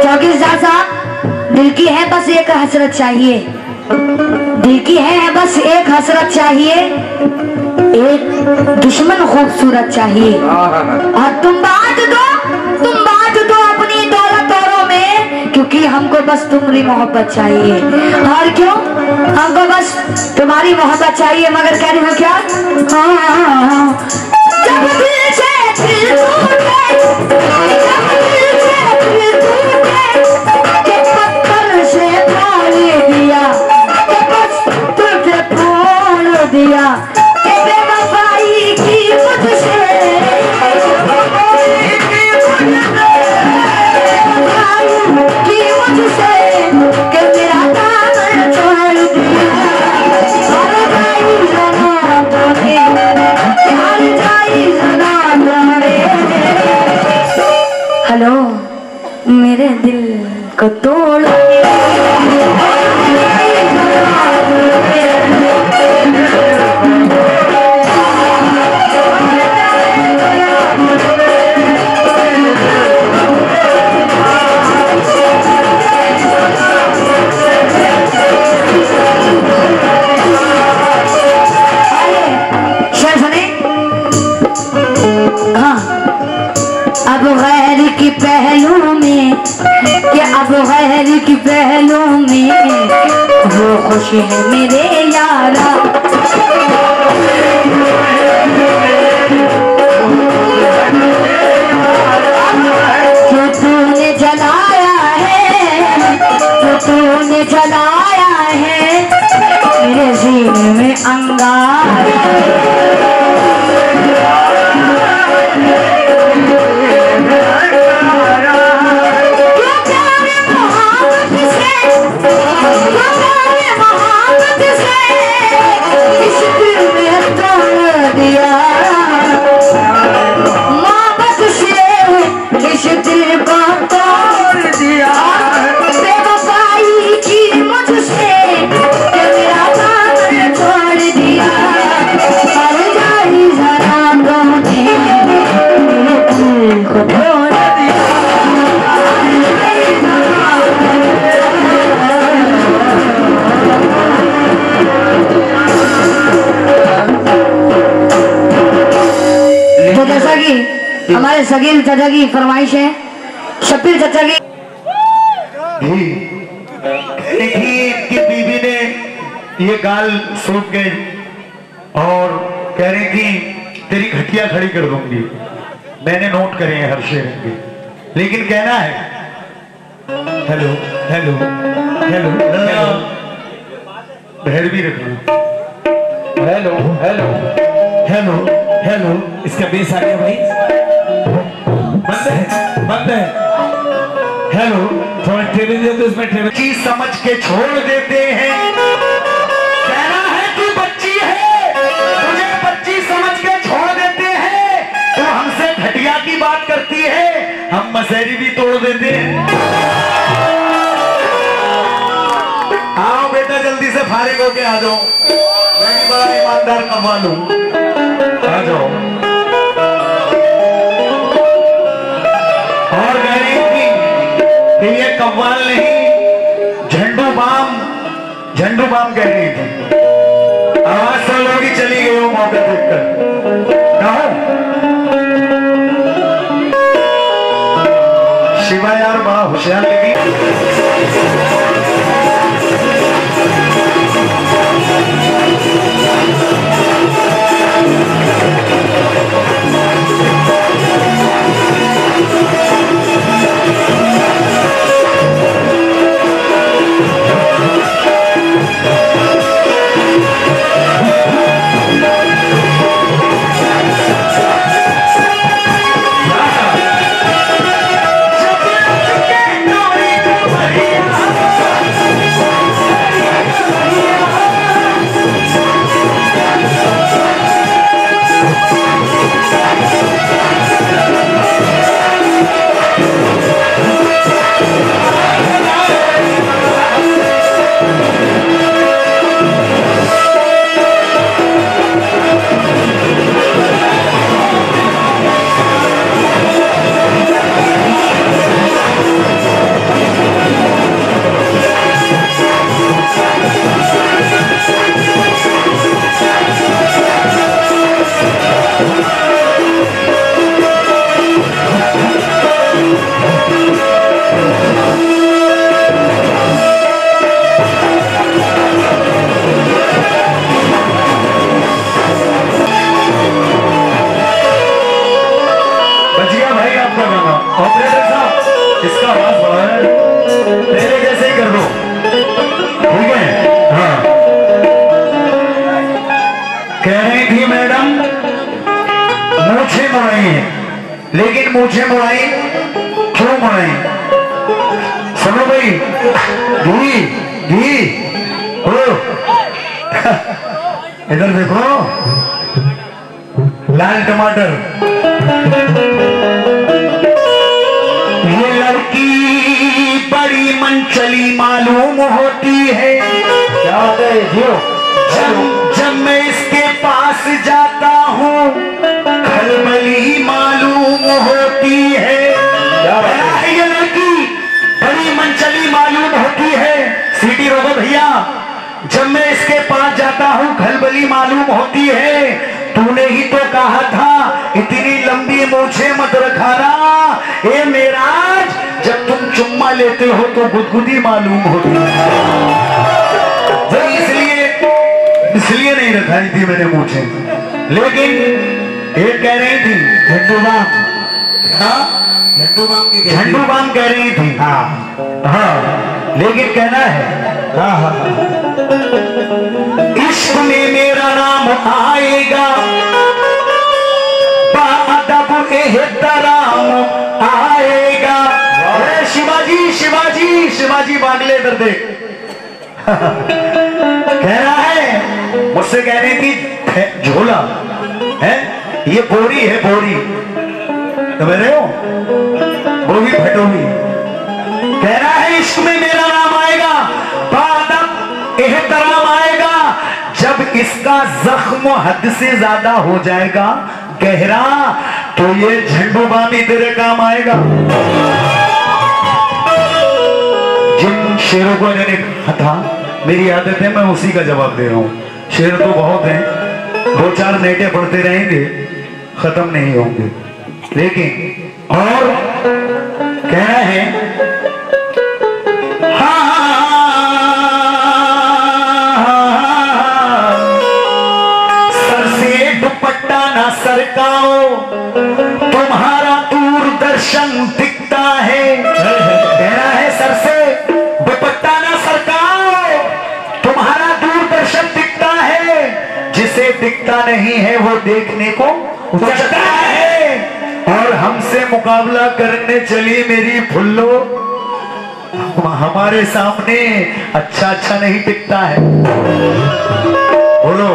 चौकीदार साहब दिल की है बस एक हसरत चाहिए दिल की है बस एक हसरत चाहिए एक दुश्मन खूबसूरत चाहिए और तुम बांट दो अपनी दौलत औरों में क्योंकि हमको बस तुम्हारी मोहब्बत चाहिए और क्यों हमको बस तुम्हारी मोहब्बत चाहिए मगर कह रही हो क्या जब दिल से दिल टूटे दिया कि बेवफाई की मुझसे की मुझसे कि मेरा दामन छोड़ दिया हर जाई जना तोड़े हर जाई जना तोड़े हेलो मेरे दिल को तोड़ अब गैर की पहलू में कि अब गैर की पहलू में वो खुश है मेरे यारा जो तूने जलाया है मेरे सीने में अंगार हमारे सगीर चाचा की फरमाइश है, शब्बीर चाचा की। इनकी बीवी ने ये गाल सूख गई और कह रही थी तेरी घटिया खड़ी कर दूंगी। मैंने नोट करे हैं हर शेर की, लेकिन कहना है हेलो हेलो हेलो बहर भी रखना। हेलो हेलो हेलो हेलो इसका बेस आ गया भाई। बंद है हेलो थोड़ा टेबल दे दो, इसमें टेबल चीज समझ के छोड़ देते हैं। कहना है तू बच्ची है, तुझे बच्ची समझ के छोड़ देते हैं। तू हमसे घटिया की बात करती है, हम मसेरी भी तोड़ देते हैं। आओ बेटा जल्दी से फारिग होके आ जाओ, मैं भी बड़ा ईमानदार कव्वाल हूं। आ जाओ। और कह रही थी कि ये कव्वाल नहीं झंडू बाम कह रही थी। आवाज सुन लोगी चली गई वो मौका देखकर। शिवा यार बड़ा होशियार लगी। इसका आवाज बड़ा है, तेरे जैसे ही कर दो, ठीक है? हाँ। कह रही थी मैडम मूछें मुड़ाई है, लेकिन मूछें मुड़ाई क्यों मुड़ाई? सुनो भाई, घी हो इधर देखो, लाल टमाटर। ये लड़की बड़ी मनचली मालूम होती है। क्या होता है जियो? जब मैं इसके पास जाता हूँ खलबली मालूम होती है। ये लड़की बड़ी मनचली मालूम होती है। सीटी रोको भैया। जब मैं इसके पास जाता हूँ खलबली मालूम होती है। तूने ही तो कहा था इतनी लंबी मूछें मत रखाना ए मेराज, जब तुम चुम्मा लेते हो तो गुदगुदी मालूम होती है। इसलिए नहीं रखाई थी मैंने मूछें। लेकिन ये कह रही थी झंडू बाम कह रही थी। हाँ लेकिन कहना है इश्क में मेरा नाम आएगा, बाअदब एहतराम आएगा। शिवाजी बागले इधर देख। कह रहा है मुझसे कह रही थी झोला है, ये बोरी है, बोरी समझ रहे हो, वो भी फटोगी। कह रहा है इश्क में मेरा नाम आएगा, बाअदब एहतराम आएगा, जब इसका जख्म हद से ज्यादा हो जाएगा गहरा, तो ये झंडू बामी तेरे काम आएगा। जिन शेरों को मैंने कहा था, मेरी आदत है मैं उसी का जवाब दे रहा हूं। शेर तो बहुत हैं, दो चार नेटे पढ़ते रहेंगे खत्म नहीं होंगे। लेकिन और कहना है सर से दुपट्टा ना सरकाओ, तुम्हारा दूरदर्शन दिखता है। कहना है सर से दुपट्टा ना सरकाओ, तुम्हारा दूरदर्शन दिखता है। जिसे दिखता नहीं है वो देखने को उचकता है। और हमसे मुकाबला करने चली मेरी फुल्लो, हमारे सामने अच्छा अच्छा नहीं दिखता है। बोलो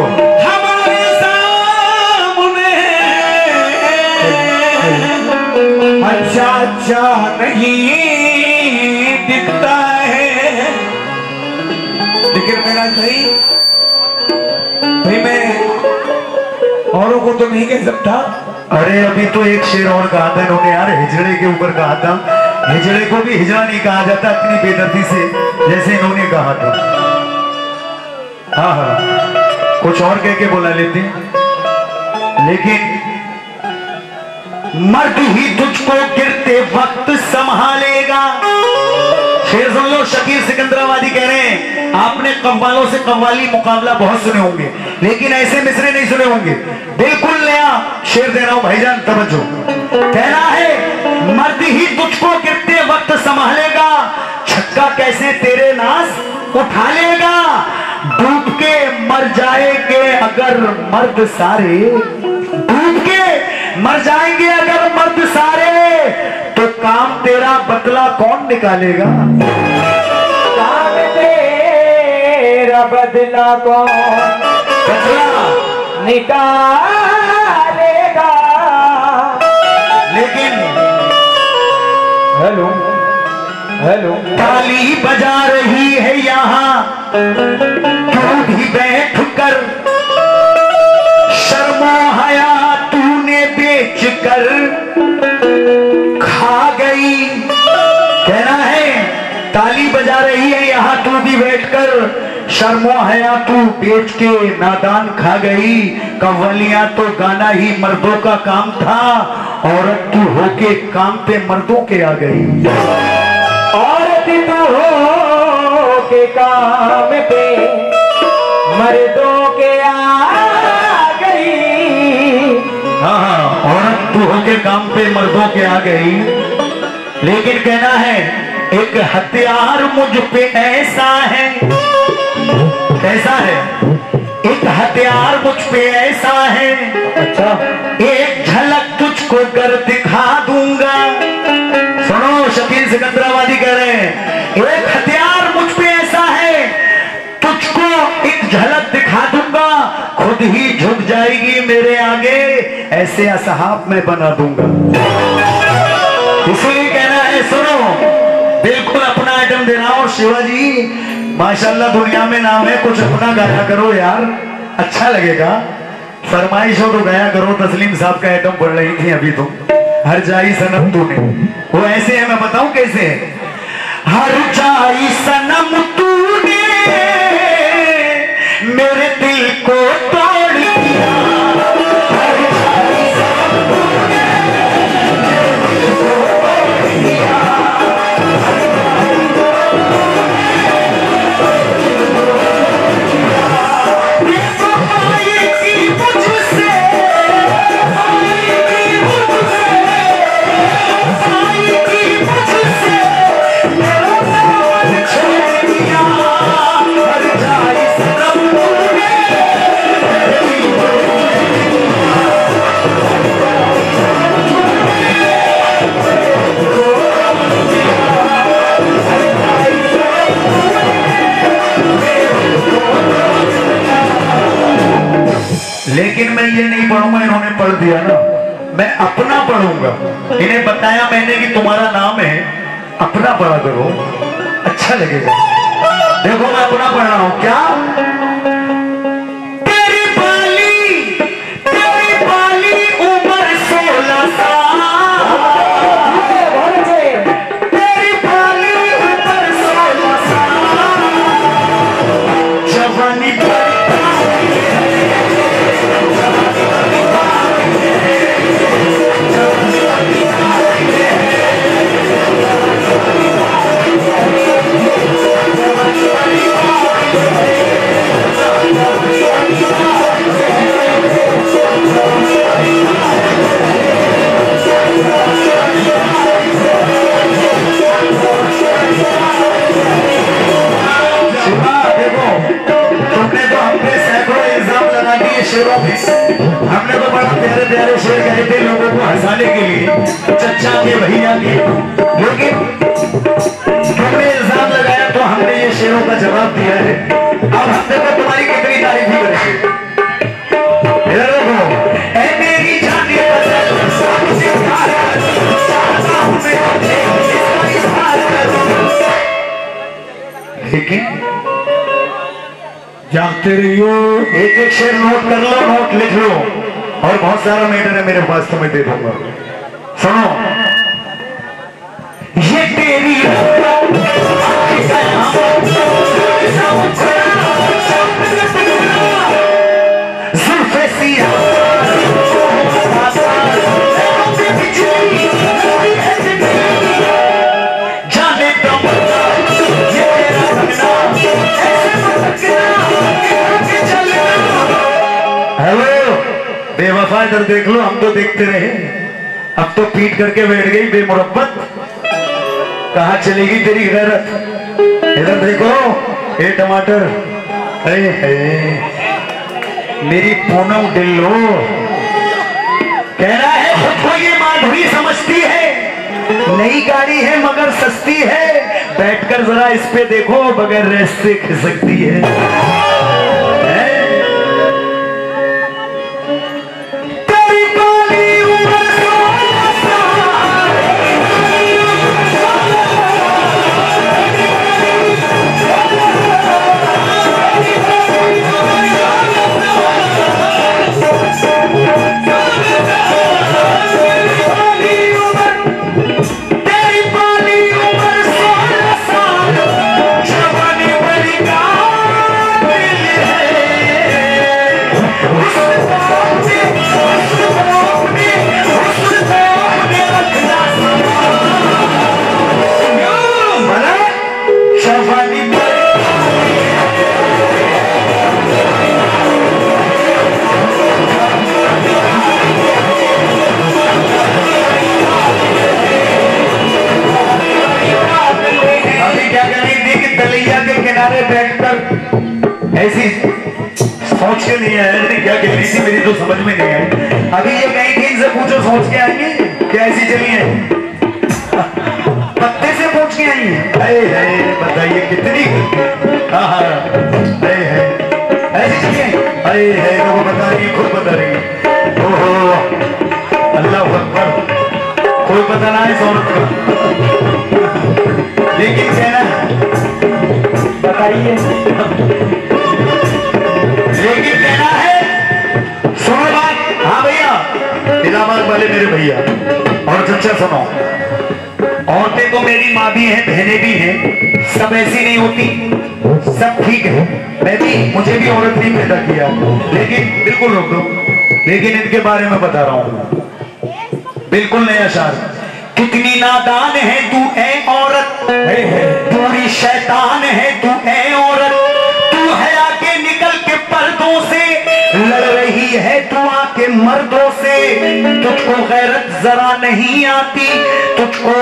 हमारे सामने अच्छा अच्छा नहीं दिखता है। लेकिन मेरा सही भाई, मैं औरों को तो नहीं कह सकता। अरे अभी तो एक शेर और कहा था इन्होंने यार, हिजड़े के ऊपर कहा था। हिजड़े को भी हिजड़ा नहीं कहा जाता इतनी बेदर्दी से जैसे इन्होंने कहा था। हाँ हाँ, कुछ और कह के बोला लेते हैं। लेकिन मर्द ही तुझको गिरते वक्त संभालेगा। शेर सुन लो, शकील सिकंदराबादी कह रहे हैं आपने कव्वालों से कव्वाली मुकाबला बहुत सुने होंगे, लेकिन ऐसे मिसरे नहीं सुने होंगे। बिल्कुल नया शेर दे रहा हूं भाईजान, तवज्जो। कहना है मर्द ही तुझको गिरते वक्त संभालेगा, छक्का कैसे तेरे नास उठा लेगा। डूब के मर जाएंगे अगर मर्द सारे, डूब के मर जाएंगे अगर मर्द सारे, तो काम तेरा बदला कौन निकालेगा। काम तेरा बदला कौन बदला निकालेगा। लेकिन हेलो हेलो, ताली बजा रही है यहाँ तू भी बैठ कर, शर्मो हया तूने बेच कर खा गई। कहना है ताली बजा रही है यहाँ तू भी बैठकर, शर्मो हया तू बेच के नादान खा गई। कव्वालियां तो गाना ही मर्दों का काम था, औरत तू होके काम पे मर्दों के आ गई। औरत तू हो के काम पे मर्दों के आ गई। हाँ, औरत तू होके काम पे मर्दों के आ गई। लेकिन कहना है एक हथियार मुझ पे ऐसा है, कैसा है, एक हथियार मुझ पे ऐसा है। अच्छा, एक झलक तुझको कर दिखा दूंगा। सुनो, शकील सिकंदराबादी कह रहे हैं एक हथियार मुझ पे ऐसा है, तुझको एक झलक दिखा दूंगा, खुद ही झुक जाएगी मेरे आगे, ऐसे असहाब मैं बना दूंगा। इसलिए कहना है सुनो, बिल्कुल अपना आइटम दे रहा हूं। शिवाजी माशाल्लाह दुनिया में नाम है, कुछ अपना गाया करो यार, अच्छा लगेगा। फरमाइश हो तो गाया करो। तस्लीम साहब का आइटम पढ़ रही थी अभी तुम, हर जाई सनम तूने। वो ऐसे है, मैं बताऊं कैसे है। हर जाई सनम तूने मेरे दिल को तोड़ दिया, हर जाई सनम तूने मेरे दिल को तोड़ दिया। लेकिन मैं ये नहीं पढ़ूंगा, इन्होंने पढ़ दिया ना, मैं अपना पढ़ूंगा। इन्हें बताया मैंने कि तुम्हारा नाम है, अपना पढ़ा करो, अच्छा लगेगा। देखो मैं अपना पढ़ रहा हूं। क्या तेरी बाली उम्र 16 साल, तेरी बाली उम्र 16 साल, जवानी पर हमने तो बड़ा प्यारे प्यारे शेर कहे थे लोगों को हंसाने के लिए, चचा के भैया के, लेकिन तुमने इल्जाम लगाया तो हमने ये शेरों का जवाब दिया है। अब हम देखो तुम्हारी कितनी तारीफ ही करेंगे। इधर देखो, ऐ मेरी जाने लेकिन जानते रहियो, एक एक शेर नोट कर लो, नोट लिख लो, और बहुत सारा मैटर है मेरे पास, तुम्हें दे दूंगा। सुनो, ये तेरी बेवफा, इधर देख लो, हम तो देखते रहे, अब तो पीट करके बैठ गई बेमुरब्बत, कहाँ चलेगी तेरी गैरत। इधर देखो, ये टमाटर, मेरी पूनम डिल्लो कहना है खुद को ये माधुरी समझती है, नई गाड़ी है मगर सस्ती है, बैठकर जरा इस पे देखो बगैर रेस्ट से खिसकती है। ऐसी सोच के नहीं आया, क्या कह रही थी मेरी तो समझ में नहीं आई। अभी ये कहीं थी, इनसे पूछो सोच के आएंगे क्या ऐसी चली है, पत्ते से पूछ के आई है। बताइए कितनी ऐसी चली है, वो बता रही है, खुद बता रही है। ओहो अल्लाह अकबर, कोई पता ना इस औरत का, लेकिन कहना बताइए, लेकिन कहना है, सुनो बात। हाँ भैया, इलाहाबाद वाले मेरे भैया और चचा, सुनो, औरतें तो मेरी माँ भी हैं, बहनें भी हैं, सब ऐसी नहीं होती, सब ठीक है, मैं भी, मुझे भी औरत नहीं पैदा किया, लेकिन बिल्कुल रोक दो, लेकिन इनके बारे में बता रहा हूँ, बिल्कुल नया शार। कितनी नादान है तू ऐ औरत, पूरी शैतान है तू ऐ औरत, तू है आके निकल के पर्दों से, लड़ रही है तू आके मर्दों से, तुझको गैरत जरा नहीं आती, तुझको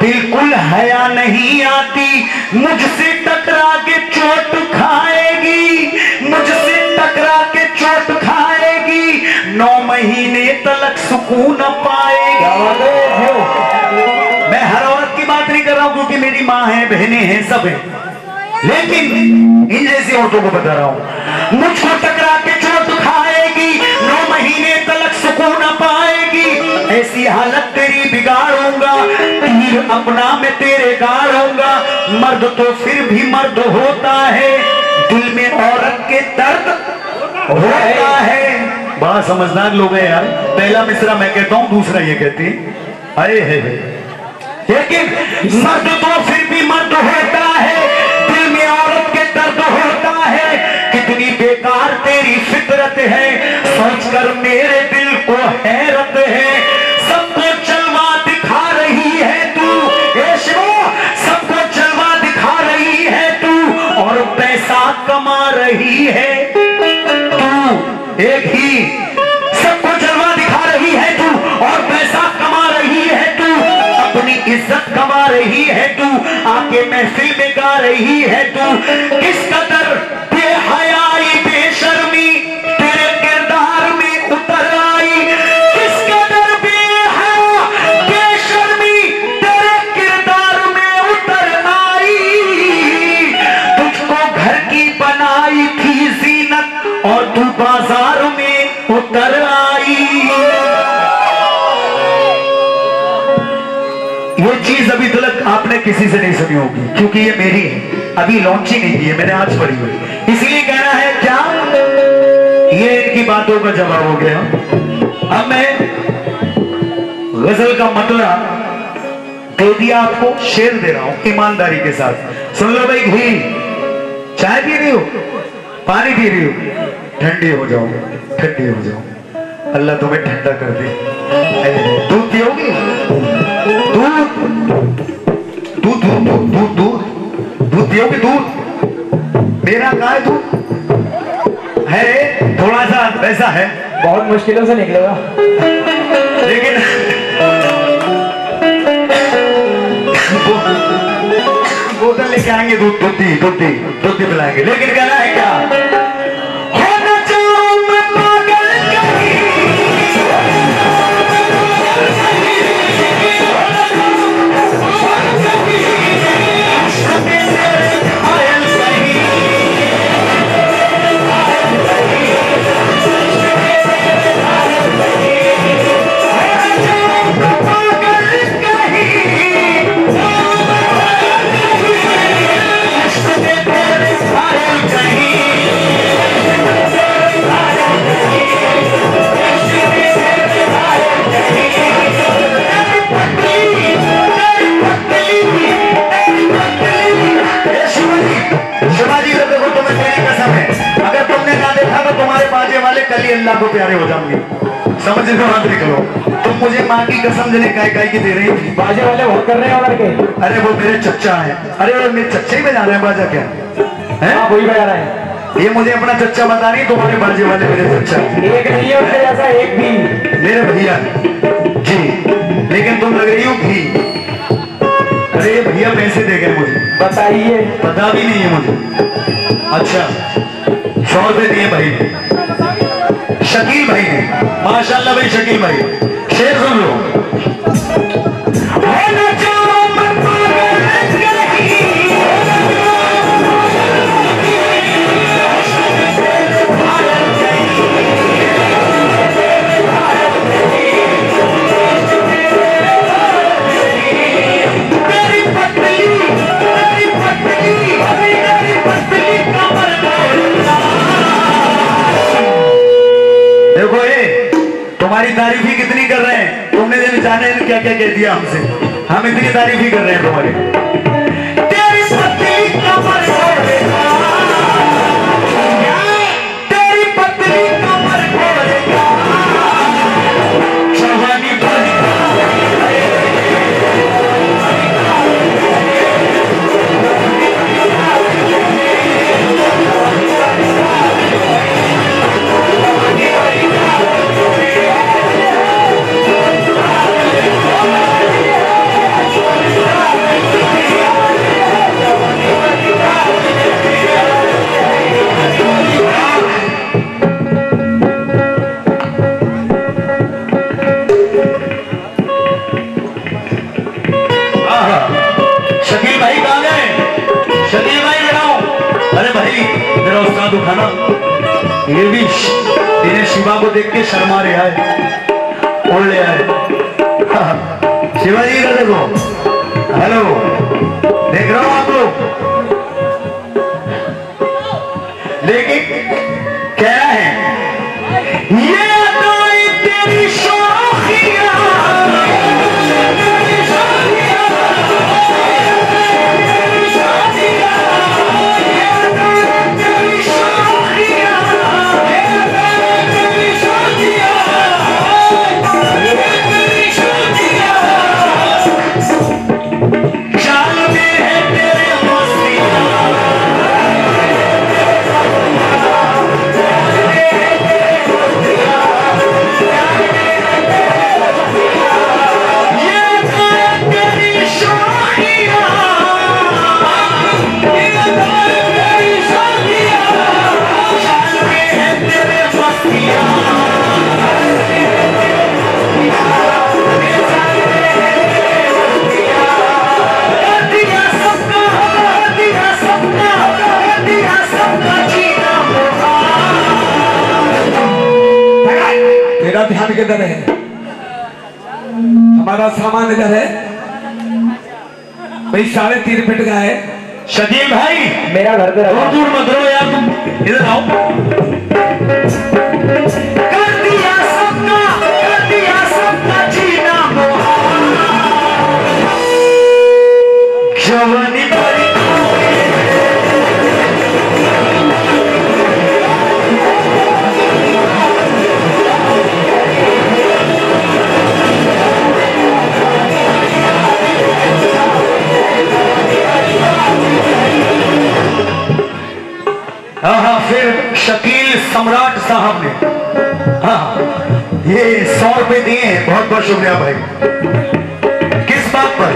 बिल्कुल हया नहीं आती, मुझसे टकरा के चोट खाएगी, मुझसे टकरा के चोट खाएगी, 9 महीने तलक सुकून पाएगी। मैं हर औरत की बात नहीं कर रहा हूं, क्योंकि मेरी माँ है, बहनें हैं, सब है, लेकिन इन जैसी औरतों को बता रहा हूं, मुझको टकरा के चोट खाएगी, 9 महीने तलक सुकून पाएगी, ऐसी हालत तेरी बिगाड़ूंगा, तीर अपना मैं तेरे गाड़ूंगा, मर्द तो फिर भी मर्द होता है, दिल में औरत के दर्द होता है। बड़ा समझदार लोग हैं यार, पहला मिसरा मैं कहता हूं, दूसरा ये कहती अरे है, लेकिन मर्द तो फिर भी मर्द होता है, दिल में औरत के दर्द होता है, कितनी बेकार तेरी फितरत है, सोचकर मेरे दिल को हैरत है, सबको जलवा दिखा रही है तू, ए शिवा, सबको जलवा दिखा रही है तू, और पैसा कमा रही है तू, एक ही, सबको जलवा दिखा रही है तू, और पैसा कमा रही है तू, अपनी इज्जत कमा रही है तू, आके महफिल में गा रही है तू, किस कदर बेहयाई बेशर्मी तेरे किरदार उतर आई। ये चीज अभी तक आपने किसी से नहीं सुनी होगी, क्योंकि ये मेरी है, अभी लॉन्चिंग नहीं की है, मैंने आज पढ़ी हुई, इसलिए कहना है क्या ये इनकी बातों का जवाब हो गया। अब मैं गजल का मतलब दे दिया आपको, शेर दे रहा हूं ईमानदारी के साथ। सुन लो भाई, घी चाय पी रही हो, पानी पी रही हो, ठंडी हो जाओ, ठंडी हो जाओ, अल्लाह तुम्हें ठंडा कर दे। दूध पियोगी? दूध दूध दूध दूध दूध दूध दूध पियोगी? दूध मेरा कहा है? दूध है, थोड़ा सा वैसा है, बहुत मुश्किलों से निकलेगा, लेकिन बोतल लेके आएंगे, दूध दूध पिलाएंगे। लेकिन कहना है क्या, अल्लाह को प्यारे हो जाऊंगी, समझ रहे हो? मत निकलो, तुम मुझे माँ की कसम जने काय की दे रही थी। बाजे वाले बहुत कर रहे हैं लड़के। अरे वो मेरे चच्चा है, अरे वो मेरे चच्चे ही बजा रहे हैं बाजा, क्या है? वही बजा रहे हैं। ये मुझे अपना चच्चा बता रही, तुम्हारे बाजे वाले मेरे चच्चा एक नहीं है उसके जैसा, एक भी मेरे भैया जी, लेकिन तुम लग रही हो घी। अरे ये भैया पैसे दे गए मुझे, बताइए, पता भी नहीं है मुझे। अच्छा 100 रुपए दिए भाई, शकील भाई ने, माशाल्लाह भाई शकील भाई, शेर सुन लो। देखो ये तुम्हारी तारीफ ही कितनी कर रहे हैं, तुमने जब जाने क्या क्या कह दिया हमसे, हम इतनी तारीफ ही कर रहे हैं तुम्हारी। तेरी पतली कमर खोलेगा, तेरी पतली कमर खोलेगा, जवानी खाना, ये भी इन्हें शिवा को देख के शर्मा रहे आए, उड़ ले आए। शिवाजी इधर देखो, हेलो, देख रहा हूं आप लोग, लेकिन क्या है ये तेरी शौकिया, मेरा ध्यान किधर है? हमारा सामान इधर है भाई। 3.5 फीट का है। शकील भाई मेरा घर पे रखो। दूर मत रहो यार, तुम इधर आओ। कर दिया सपना जीना जवानी भरी हाँ, फिर शकील सम्राट साहब ने हाँ ये 100 रुपए दिए हैं। बहुत बहुत शुक्रिया भाई। किस बात पर?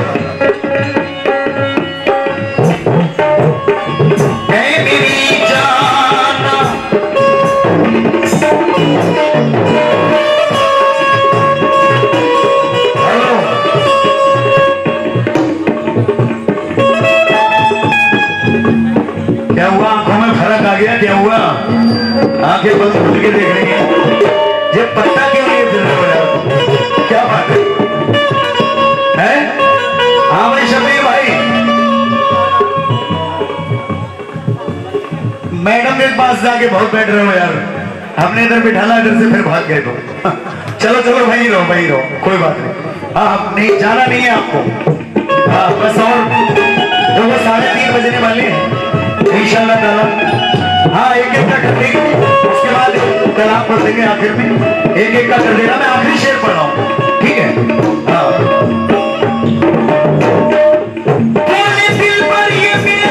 ऐ मेरी जाना हेलो, क्या हुआ? आंखों में फर्क आ गया? क्या हुआ? आंखें बंद खुल के देख रही हैं। ये पत्ता क्यों नहीं फिर रहे हो यार? क्या बात है? हाँ भाई शबीर भाई, मैडम के पास जाके बहुत बैठ रहे हो यार। हमने इधर बिठाना, इधर से फिर भाग गए तो। चलो चलो भाई रहो, भाई रहो, कोई बात नहीं। हाँ नहीं जाना नहीं है आपको। हाँ बस और देखो 3:30 बजने वाले हैं इंशाल्लाह ताला। हाँ एक एक का कर देंगे, उसके बाद कलाम पढ़ देंगे आखिर में। एक एक का कर देना। मैं आखिरी शेर पढ़ रहा हूँ, ठीक है? हाँ दिल पर ये मेरा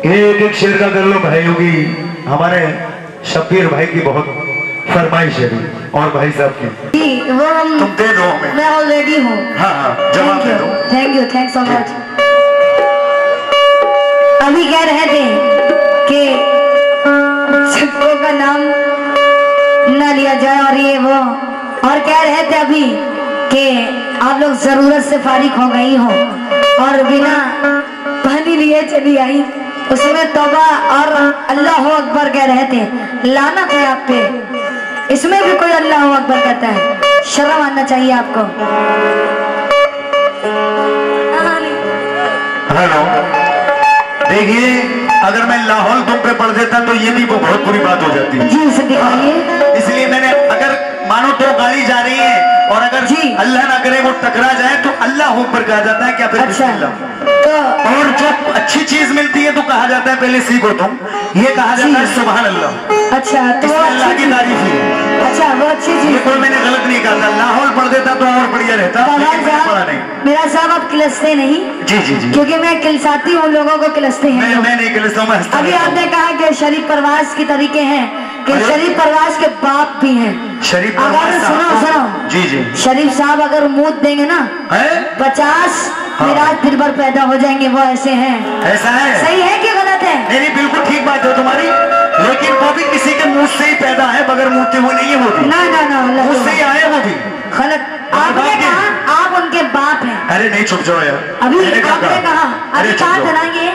एक एक शेर का कर लो भाई। होगी हमारे शब्बीर भाई की बहुत फरमाइश है और भाई साहब की। वो हम तुम दे दो हमें। मैं ऑलरेडी हूँ। हाँ जवाब दे दो। Thank you so much. अभी कह रहे थे कि सबको का नाम न लिया जाए और ये वो, और कह रहे थे अभी कि आप लोग जरूरत से फारिग हो गई हो और बिना पानी लिए चली आई, उसमें तौबा और अल्लाह अकबर कह रहे थे। लानत है आप पे, इसमें भी कोई अल्लाह अकबर कहता है। शर्म आना चाहिए आपको। हेलो, देखिए अगर मैं लाहौल तुम पे पढ़ देता तो ये भी बहुत बुरी बात हो जाती है। जी उसे दिखाइए। इसलिए मैंने, अगर मानो तो गाड़ी जा रही है और अगर जी अल्लाह ना करे वो टकरा जाए तो अल्लाह ऊपर कहा जाता है, क्या फिर अच्छा तो और जो अच्छी चीज मिलती है तो कहा जाता है पहले सीखो तुम, ये कहा जाता है सुभान अल्लाह। अच्छा तो अल्लाह की तारीफ है। अच्छा वो अच्छी चीज। ये कोई मैंने गलत नहीं कहा था। लाहौल पढ़ देता तो और बढ़िया रहता, लेकिन मैंने पढ़ा नहीं। मेरा साहब आप किलसते नहीं? जी जी जी, क्योंकि मैं किलसाती हूँ, लोगों को किलसते हैं। मैं नहीं किलसता हूँ, मैं हंसता अभी रहता हूँ। आपने कहा कि शरीफ परवाज के तरीके हैं कि शरीफ परवाज के बाप भी हैं। शरीफ अगर परवाज सुनो साहब- सुनो जी जी, शरीफ साहब अगर मूत देंगे ना है 50 मिराज फिर भर पैदा हो जाएंगे, वो ऐसे हैं। ऐसा है? सही है कि गलत है? नहीं बिल्कुल ठीक बात है तुम्हारी, लेकिन वो भी किसी के मुंह से ही पैदा है, बगैर मुंह के वो नहीं है, वो भी ना ना ना अल्लाह मुंह से ही आए वो भी। गलत। आपने कहा आप उनके बाप हैं। अरे नहीं, चुप जाओ यार। अभी मैंने क्या आपने कहा, अभी अरे कहा चुप था ना ये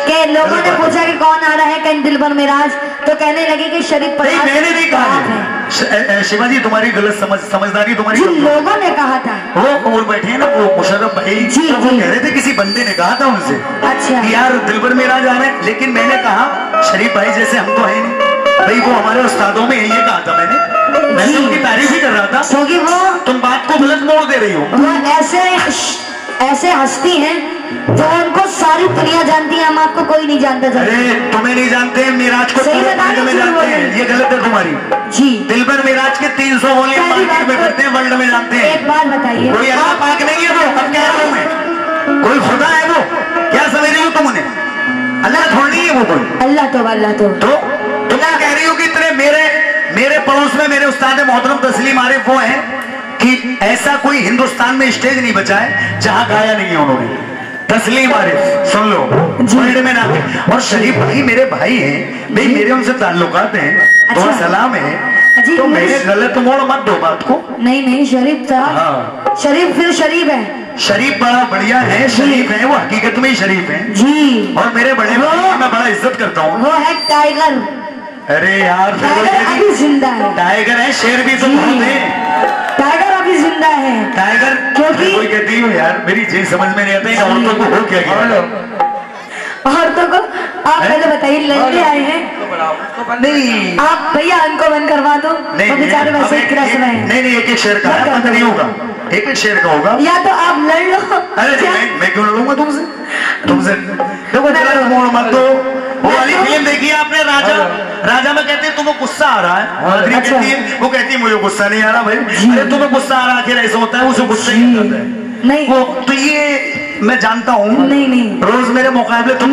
कि लोगों ने पूछा कि कौन आ रहा है कहीं दिलबर मिराज, तो कहने लगे कि शरीफ नहीं, पठान मैंने नहीं कहा बाप है। है। शिवाजी तुम्हारी गलत समझदारी तुम्हारी जी कमजोर। लोगों ने कहा था। वो और बैठे हैं ना, वो मुशर्रफ भाई, जी, तो वो जी। कह रहे थे किसी बंदे ने कहा था उनसे अच्छा कि यार दिलबर मिराज आ रहे हैं, लेकिन मैंने कहा शरीफ भाई जैसे हम तो है नहीं भाई, वो हमारे उस्तादों में है, ये कहा था मैंने तो जी। उनकी तारीफ ही कर रहा था। क्योंकि वो तुम बात को गलत मोड़ दे रही हो। ऐसे हस्ती हैं जो उनको सारी दुनिया जानती है, हम आपको कोई नहीं जानता था। अरे तुम्हें नहीं जानते, मिराज को सही बता रहे वर्ल्ड में हो, जानते हैं, बोल ये गलत है तुम्हारी। जी दिलबर मिराज के 300 वॉल्यूम पहली मार्केट में बात तो- करते हैं, वर्ल्ड में जानते एक हैं। बात बताइए, कोई अल्लाह पाक नहीं है वो, अब कह रहा हूं मैं, कोई खुदा है वो, क्या समझ रही हो तुम उन्हें? अल्लाह थोड़ी है वो कोई। अल्लाह तो तो तुम कह रही हो कि इतने मेरे पड़ोस में मेरे उस्ताद मोहतरम तस्लीम आरिफ वो हैं कि ऐसा कोई हिंदुस्तान में स्टेज नहीं बचा है जहां गाया नहीं है उन्होंने। तस्लीम आरिफ सुन लो, वर्ल्ड में ना। और शरीफ भाई मेरे भाई हैं भाई, मेरे उनसे ताल्लुकात हैं, अच्छा। तो सलाम है, जी, तो मेरे- मेरे गलत मोड़ मत दो बात को। नहीं शरीफ था। हाँ। शरीफ फिर शरीफ है शरीफ बड़ा बढ़िया है, शरीफ है वो, हकीकत में ही शरीफ है। जी। और मेरे बड़े भाई को मैं बड़ा इज्जत करता हूँ। वो है टाइगर। अरे यार फिर वो टाइगर कहती- अभी जिंदा है। टाइगर है, शेर भी तो जी। बहुत है। टाइगर अभी जिंदा है। टाइगर क्योंकि- कोई कहती हूँ यार, मेरी चीज समझ में नहीं आता है, इन औरतों को हो क्या गया। औरतों को आप पहले बताइए, लड़ने आए हैं नहीं आप, भैया उनको बंद करवा दो, नहीं वो बेचारे अब वैसे एक- ही क्रस में हैं। नहीं एक शेर का है, पता नहीं होगा, एक शेर का होगा। या तो आप लड़ लो। अरे क्या? मैं क्यों लड़ूंगा तुमसे देखो जरा मोड़ मत दो। वो वाली फिल्म देखी है आपने, राजा में कहते हैं तुम्हें गुस्सा आ रहा है, माधुरी अच्छा। कहती है, वो कहती है मुझे गुस्सा नहीं आ रहा भाई। अरे तुम्हें गुस्सा आ रहा, आखिर ऐसा होता है, उसे गुस्सा ही आता है नहीं वो। तो ये मैं जानता हूँ, नहीं रोज मेरे मुकाबले तुम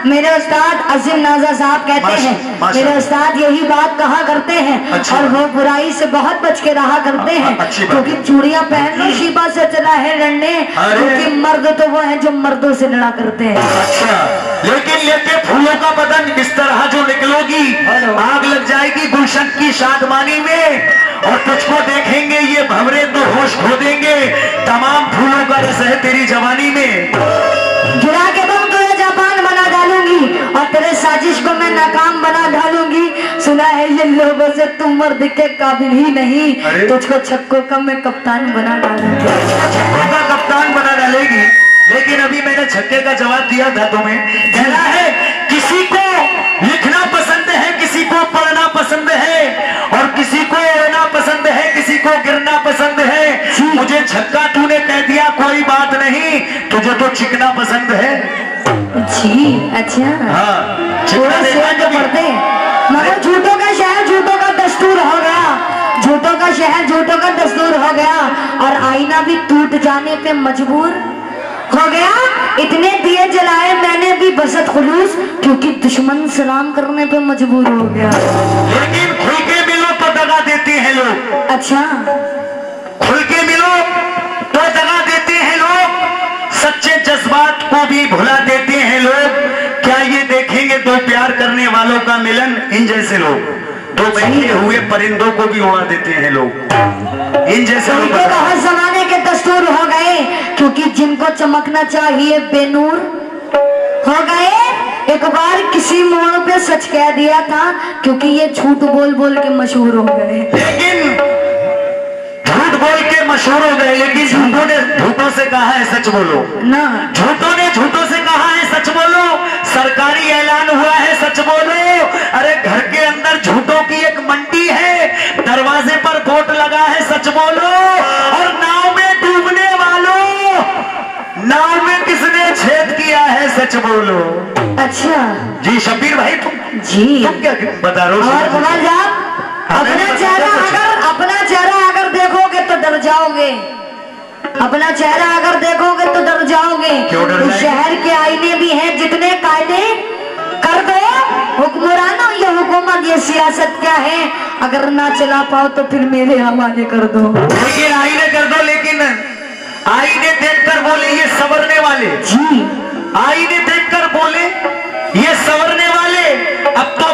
मेरे उस्ताद अजीम नाजा साहब कहते हैं, मेरे उस्ताद यही बात कहा करते हैं। अच्छा। और वो बुराई से बहुत बच के रहा करते हैं, अच्छी बात। क्योंकि चूड़ियां पहन लो शिबा से चला है लड़ने, क्योंकि मर्द तो वो है जो मर्दों से लड़ा करते हैं। अच्छा, लेकिन लेके फूलों का बदन इस तरह जो निकलोगी, आग लग जाएगी गुलशन की शादमानी में, और तुझको देखेंगे ये भंवरे तो होश खो देंगे, तमाम फूलों का रस है तेरी जवानी में। गिरा के बम तुझे जापान बना डालूंगी, और तेरे साजिश को मैं नाकाम बना डालूंगी। सुना है ये लोगों से तुम मर्द के काबिल ही नहीं, तुझको छक्कों का मैं कप्तान बना डालूंगी। छक्के का कप्तान बना डालेगी, लेकिन अभी मैंने छक्के का जवाब दिया था तुम्हें। कहना है किसी को लिखना पसंद है, किसी को पढ़ना पसंद है, और किसी को रोना पसंद है, किसी को गिरना पसंद है। मुझे छक्का तूने कह दिया कोई बात नहीं, तुझे तो चिकना पसंद है। जी अच्छा। हाँ, थोड़ा शेर तो पढ़ते हैं, मगर झूठों का शहर झूठों का दस्तूर हो गया, झूठों का शहर झूठों का दस्तूर हो गया, और आईना भी टूट जाने पे मजबूर हो गया। इतने दिए जलाए मैंने भी बसत खुलूस, क्योंकि दुश्मन सलाम करने पे मजबूर हो गया। लेकिन खुल के मिलो तो दगा देते हैं लोग। अच्छा, खुल के मिलो तो दगा देते हैं लोग, सच्चे जज्बात को भी भुला देते हैं लोग। क्या ये देखेंगे दो प्यार करने वालों का मिलन, इन जैसे लोग दो बैठे हुए परिंदों को भी उड़ा देते हैं लोग, इन जैसे लोग। उनके बहुत जमाने के दस्तूर हो गए, क्योंकि जिनको चमकना चाहिए बेनूर हो गए। एक बार किसी मोड़ पे सच कह दिया था, क्योंकि ये झूठ बोल बोल के मशहूर हो गए। लेकिन झूठ बोल के मशहूर हो गए, लेकिन झूठों ने झूठों से कहा है सच बोलो ना, झूठों ने झूठों से कहा है सच बोलो, सरकारी ऐलान हुआ है सच बोलो। अरे घर के अंदर झूठों की एक मंडी है, दरवाजे पर बोर्ड लगा है सच बोलो। और नाव में डूबने वालों, नाव में किसने छेद किया है सच बोलो। अच्छा जी शब्बीर भाई तुम जी, क्या बता रहे हो? और कमाल साहब, अपना चेहरा अगर देखोगे तो डर जाओगे, अपना चेहरा अगर देखोगे तो डर जाओगे। क्यों डर जाएंगे? शहर के आईने भी हैं, जितने कायदे कर दो हुक्मरानों, ये हुकूमत ये सियासत क्या है, अगर ना चला पाओ तो फिर मेरे हवाले कर दो। लेकिन आईने कर दो, लेकिन आईने देखकर बोले ये संवरने वाले, जी आईने देखकर बोले ये संवरने वाले, अब तो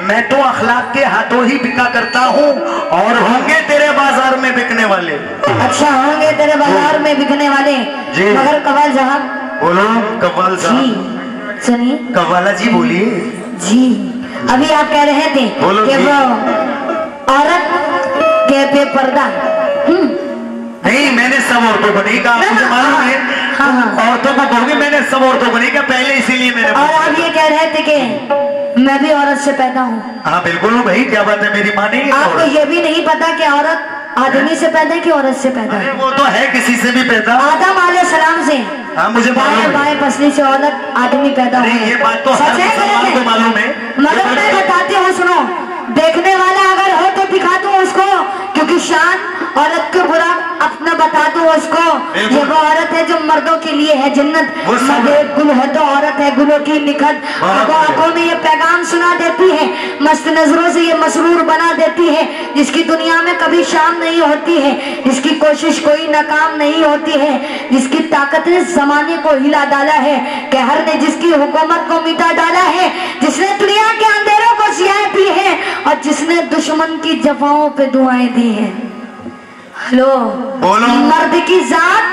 मैं तो अखलाक के हाथों ही बिका करता हूँ और होंगे तेरे बाजार में बिकने वाले। अच्छा, होंगे तेरे बाजार में बिकने वाले। जी। मगर कव्वाल साहब, बोलो कव्वाल जी साहब। सुनिए। कव्वाला जी बोलिए। जी, अभी आप कह रहे थे बोलो कि जी। वो औरत के बेपर्दा। नहीं, मैंने सब औरतों को नहीं कहा, मुझे मालूम है। हाँ, हाँ। औरतों को कहोगे, मैंने सब औरतों को नहीं कहा पहले, इसीलिए मैंने और आप ये कह रहे थे कि मैं भी औरत से पैदा हूँ। हाँ बिल्कुल हूँ भाई, क्या बात है, मेरी माँ नहीं है आपको औरत। ये भी नहीं पता कि औरत आदमी से पैदा है कि औरत से पैदा अरे है? वो तो है किसी से भी पैदा। आदम अलैहिस्सलाम से हाँ मुझे मालूम दाएं है। बाएं पसली से औरत आदमी पैदा अरे हुए। ये बात तो हर सच है मुसलमान गलत को मालूम है। मगर मैं बताती हूँ, सुनो। देखने वाला अगर हो तो दिखा दो उसको, क्योंकि शान औरत को बुरा अपना बता दो उसको। ये वो औरत है जो मर्दों के लिए है जन्नत। वो सब- मर्द एक गुल है तो औरत है गुलों की निखत। आंखों में ये पैगाम सुना देती है, मस्त नजरों से ये मसरूर बना देती है। जिसकी दुनिया में कभी शाम नहीं होती है, जिसकी कोशिश कोई नाकाम नहीं होती है, जिसकी ताकत ने जमाने को हिला डाला है, कहर ने जिसकी हुकूमत को मिटा डाला है, जिसने दुनिया के अंधेरों को सियाह दी है और जिसने दुश्मन की जफाओं पे दुआएं दी हैं। हेलो बोलो। मर्द की जात,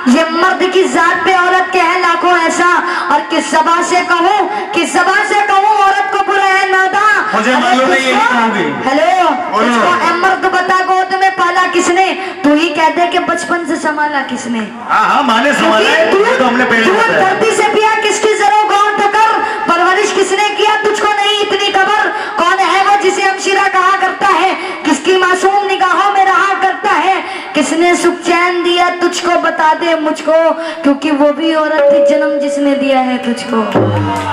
ये मर्द की जात पे औरत के है लाखों ऐसा। और किस ज़बान से कहूँ, किस ज़बान से कहूँ औरत को बुरा है नादा। मुझे अरे मालूम है ये तुझको- नहीं कहूंगी। हेलो, बोलो। तुझको ए मर्द बता गोद में पाला किसने? तू ही कहते कि बचपन से संभाला किसने? हाँ हाँ माने संभाला है, ये तो हमने पहले बताया। धरती से पिया किसकी जरो गौर तो कर, परवरिश किसने किया तुझको नहीं इतनी खबर। कौन है वो जिसे हमशिरा कहा करता है, किसकी मासूम निगाहों में रहा करता है, किसने सुख चैन दिया तुझको बता दे मुझको, क्योंकि वो भी औरत थी जन्म जिसने दिया है तुझको।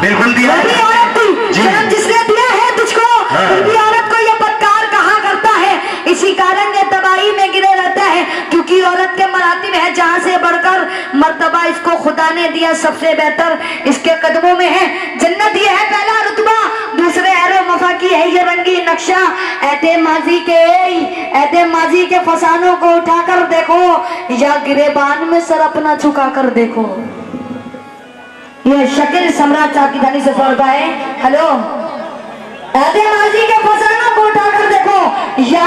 बिल्कुल दिया वो भी है। औरत थी जी। जन्म जिसने दिया है तुझको। हाँ। फिर भी औरत को ये बदकार कहा करता है, इसी कारण ये तबाही में गिरे रहता है, क्योंकि औरत के मरातिब है जहाँ से बढ़कर मर्तबा इसको खुदा ने दिया सबसे बेहतर, इसके कदमों में है जन्नत। ये है पहला रुतबा, दूसरे हैरो मफा की है ये रंगीन नक्शा। ऐते माजी के फसानों को उठाकर देखो, या गिरेबान में सर अपना झुका कर देखो। ये शकील सम्राट साहब की धनी से पढ़ता है। हेलो, ऐते माजी के फसानों को उठाकर देखो, या